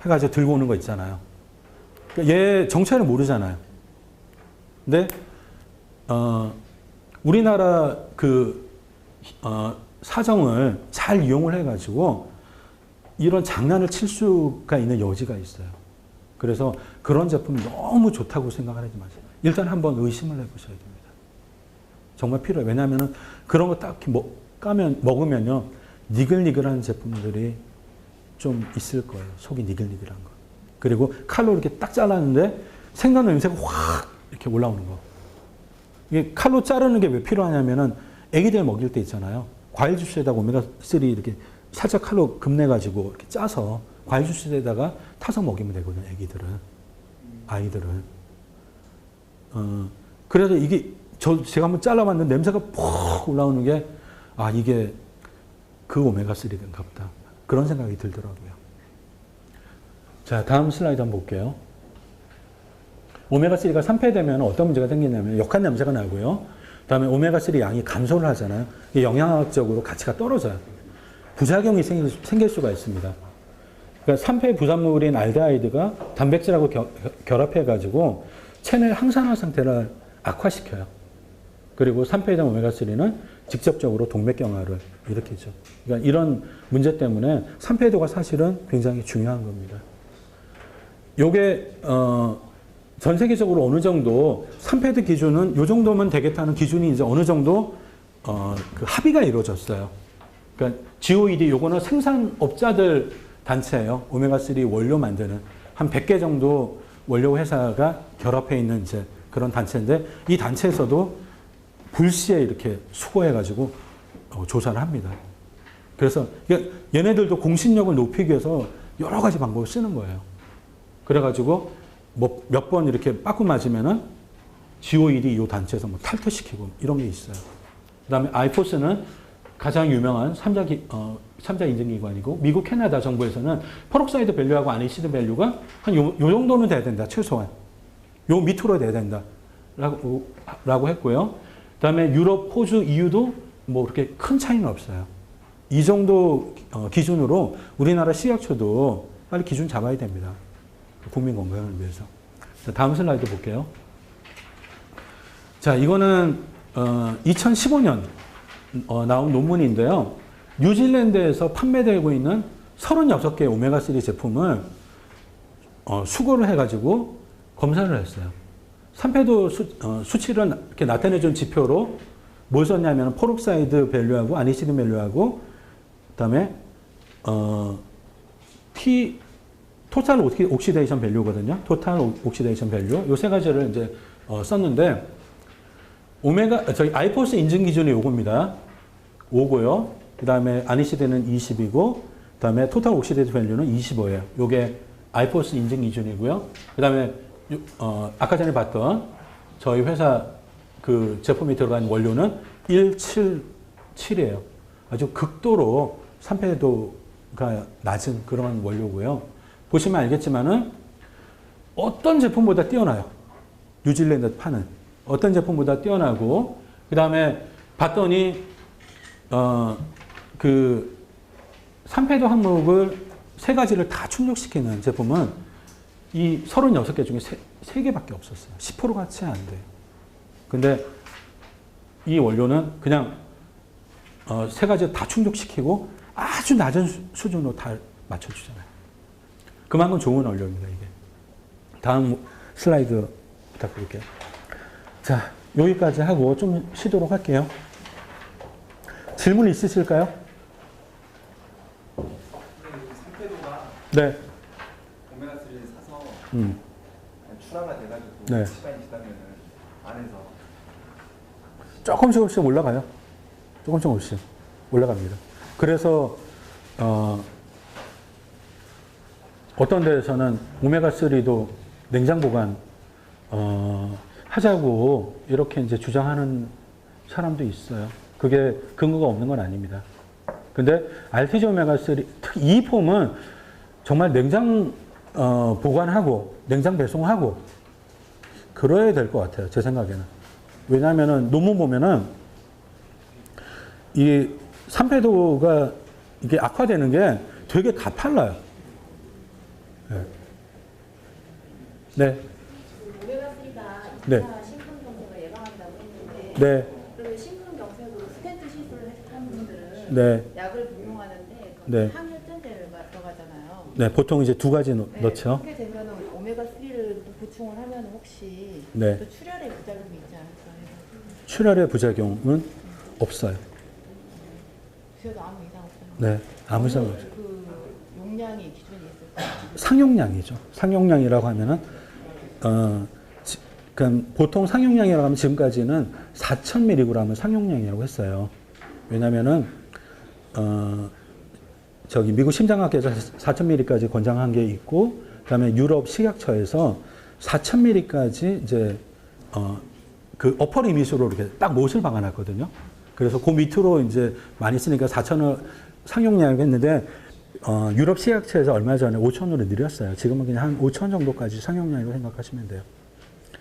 해가지고 들고 오는 거 있잖아요. 그러니까 얘 정체를 모르잖아요. 근데 우리나라 사정을 잘 이용을 해가지고 이런 장난을 칠 수가 있는 여지가 있어요. 그래서 그런 제품 너무 좋다고 생각을 하지 마세요. 일단 한번 의심을 해보셔야 됩니다. 정말 필요해요. 왜냐하면 그런 거 딱히 먹으면요, 니글니글한 제품들이 좀 있을 거예요. 속이 니글니글한 거. 그리고 칼로 이렇게 딱 잘랐는데 생강 냄새가 확 이렇게 올라오는 거. 이게 칼로 자르는 게 왜 필요하냐면은 애기들 먹일 때 있잖아요. 과일 주스에다가 오메가3 이렇게 살짝 칼로 급내가지고 이렇게 짜서 과일 주스에다가 타서 먹이면 되거든요. 애기들은. 아이들은. 그래서 이게 제가 한번 잘라봤는데 냄새가 푹 올라오는 게, 아, 이게 그 오메가3인가 보다. 그런 생각이 들더라고요. 자, 다음 슬라이드 한번 볼게요. 오메가3가 산패되면 어떤 문제가 생기냐면 역한 냄새가 나고요. 그다음에 오메가3 양이 감소를 하잖아요. 이게 영양학적으로 가치가 떨어져요. 부작용이 생길 수가 있습니다. 그러니까 산패 부산물인 알데하이드가 단백질하고 결합해가지고 체내 항산화 상태를 악화시켜요. 그리고 산패된 오메가3는 직접적으로 동맥경화를 일으키죠. 그러니까 이런 문제 때문에 산패도가 사실은 굉장히 중요한 겁니다. 요게 전 세계적으로 어느 정도 산패드 기준은 요 정도면 되겠다는 기준이 이제 어느 정도 그 합의가 이루어졌어요. 그러니까 GOED 요거는 생산업자들 단체예요. 오메가3 원료 만드는 한 100개 정도 원료 회사가 결합해 있는 이제 그런 단체인데, 이 단체에서도 불시에 이렇게 수거해가지고 조사를 합니다. 그래서 얘네들도 공신력을 높이기 위해서 여러 가지 방법을 쓰는 거예요. 그래가지고 뭐 몇 번 이렇게 빠꾸 맞으면은 GOED 이 단체에서 뭐 탈퇴시키고 이런 게 있어요. 그 다음에 아이포스는 가장 유명한 3자 인증기관이고, 미국, 캐나다 정부에서는 퍼럭사이드 밸류하고 아니시드 밸류가 한 요 정도는 돼야 된다. 최소한. 요 밑으로 돼야 된다. 라고 했고요. 그 다음에 유럽, 호주, EU도 뭐 그렇게 큰 차이는 없어요. 이 정도 기준으로 우리나라 식약처도 빨리 기준 잡아야 됩니다. 국민 건강을 위해서. 자, 다음 슬라이드 볼게요. 자, 이거는 2015년 나온 논문인데요. 뉴질랜드에서 판매되고 있는 36개의 오메가3 제품을 수거를 해가지고 검사를 했어요. 산패도 수치를 이렇게 나타내준 지표로 뭘 썼냐면 퍼럭사이드 밸류하고 아니시드 밸류하고 그다음에 토탈 옥시데이션 밸류거든요. 토탈 옥시데이션 밸류. 요 세 가지를 이제 썼는데, 아이포스 인증 기준이 요겁니다. 5고요. 그 다음에 아니시드는 20이고, 그 다음에 토탈 옥시데이션 밸류는 25예요. 요게 아이포스 인증 기준이고요. 그 다음에 아까 전에 봤던 저희 회사 그 제품이 들어간 원료는 177이에요. 아주 극도로 산패도가 낮은 그런 원료고요. 보시면 알겠지만은 어떤 제품보다 뛰어나요. 뉴질랜드 파는 어떤 제품보다 뛰어나고, 그 다음에 봤더니 그 산패도 항목을 세 가지를 다 충족시키는 제품은 이 36개 중에 3개밖에 없었어요. 10%가 채 안 돼요. 근데 이 원료는 그냥 세 가지 다 충족시키고 아주 낮은 수준으로 다 맞춰주잖아요. 그만큼 좋은 원료입니다, 이게. 다음 슬라이드 부탁드릴게요. 자, 여기까지 하고 좀 쉬도록 할게요. 질문 있으실까요? 산패도가 네. 오메가3를 사서 출하가 돼가지고 네. 시간이 지나면 안에서 조금씩 올라가요. 조금씩 올라갑니다. 그래서 어떤 데에서는 오메가3도 냉장 보관 하자고 이렇게 이제 주장하는 사람도 있어요. 그게 근거가 없는 건 아닙니다. 근데 RTG 오메가3 특히 이 폼은 정말 냉장 보관하고 냉장 배송하고 그래야 될 것 같아요. 제 생각에는. 왜냐하면은 논문 보면은 이 산패도가 이게 악화되는 게 되게 가팔라요. 네. 네. 오메가3가 네. 2차 심근경색을 예방한다고 했는데 네. 그러면 심근경색으로 스텐트 시술을 한 분들은 네. 약을 복용하는데 네. 항혈증제를 들어가잖아요. 네. 보통 이제 2가지 네, 넣죠. 그렇게 되면 오메가3를 보충을 하면 혹시 네. 또 출혈에 부작용이 있지 않을까요? 출혈의 부작용은 없어요. 드셔도 아무 이상 없어요. 네. 아무 이상 없어요. 그 용량이 기준이 있을까요? 상용량이죠. 상용량이라고 하면은 그러니까 보통 상용량이라고 하면 지금까지는 4,000mg을 상용량이라고 했어요. 왜냐면은 저기 미국 심장학회에서 4,000mg까지 권장한 게 있고, 그다음에 유럽 식약처에서 4,000mg까지 이제 그 어퍼 리밋으로 이렇게 딱 못을 박아놨거든요. 그래서 그 밑으로 이제 많이 쓰니까 4,000을 상용량이라고 했는데 유럽 식약처에서 얼마 전에 5,000으로 늘렸어요. 지금은 그냥 한 5,000 정도까지 상용량이라고 생각하시면 돼요.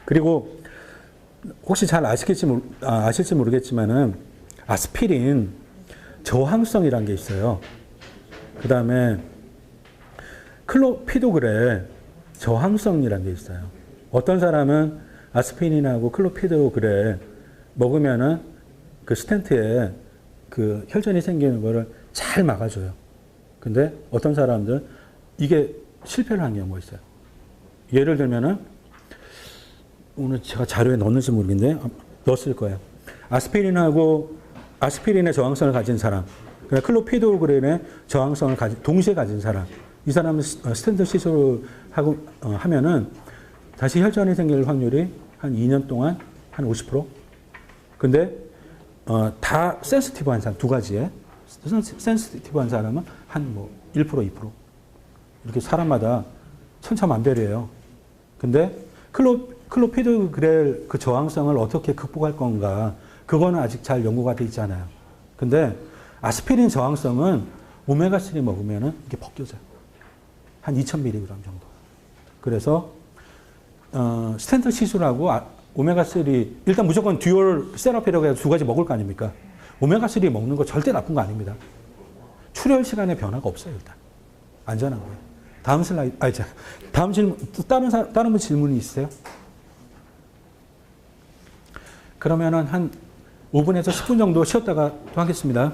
그리고 혹시 잘 아실지 모르겠지만은 아스피린 저항성이라는 게 있어요. 그 다음에 클로피도그레 저항성이라는 게 있어요. 어떤 사람은 아스피린하고 클로피도그레 먹으면은 그 스텐트에 그 혈전이 생기는 거를 잘 막아줘요. 근데 어떤 사람들 이게 실패를 한 경우가 있어요. 예를 들면은 오늘 제가 자료에 넣었는지 모르겠는데 넣었을 거예요. 아스피린의 저항성을 가진 사람, 클로피도그레의 저항성을 동시에 가진 사람, 이 사람은 스텐트 시술을 하면은 다시 혈전이 생길 확률이 한 2년 동안 한 50%. 근데 다 센시티브한 사람, 2가지에 센시티브한 사람은 한 뭐 1%, 2%. 이렇게 사람마다 천차만별이에요. 근데 클로피도그렐 그 저항성을 어떻게 극복할 건가, 그거는 아직 잘 연구가 돼 있지 않아요. 근데 아스피린 저항성은 오메가3 먹으면은 이게 벗겨져요. 한 2,000mg 정도. 그래서 스텐트 시술하고 오메가3 일단 무조건 듀얼 세라피라고 해서 2가지 먹을 거 아닙니까? 오메가3 먹는 거 절대 나쁜 거 아닙니다. 출혈 시간에 변화가 없어요, 일단. 안전한 거예요. 다음 슬라이드, 다음 질문, 다른 분 질문이 있으세요? 그러면은 한 5분에서 10분 정도 쉬었다가 또 하겠습니다.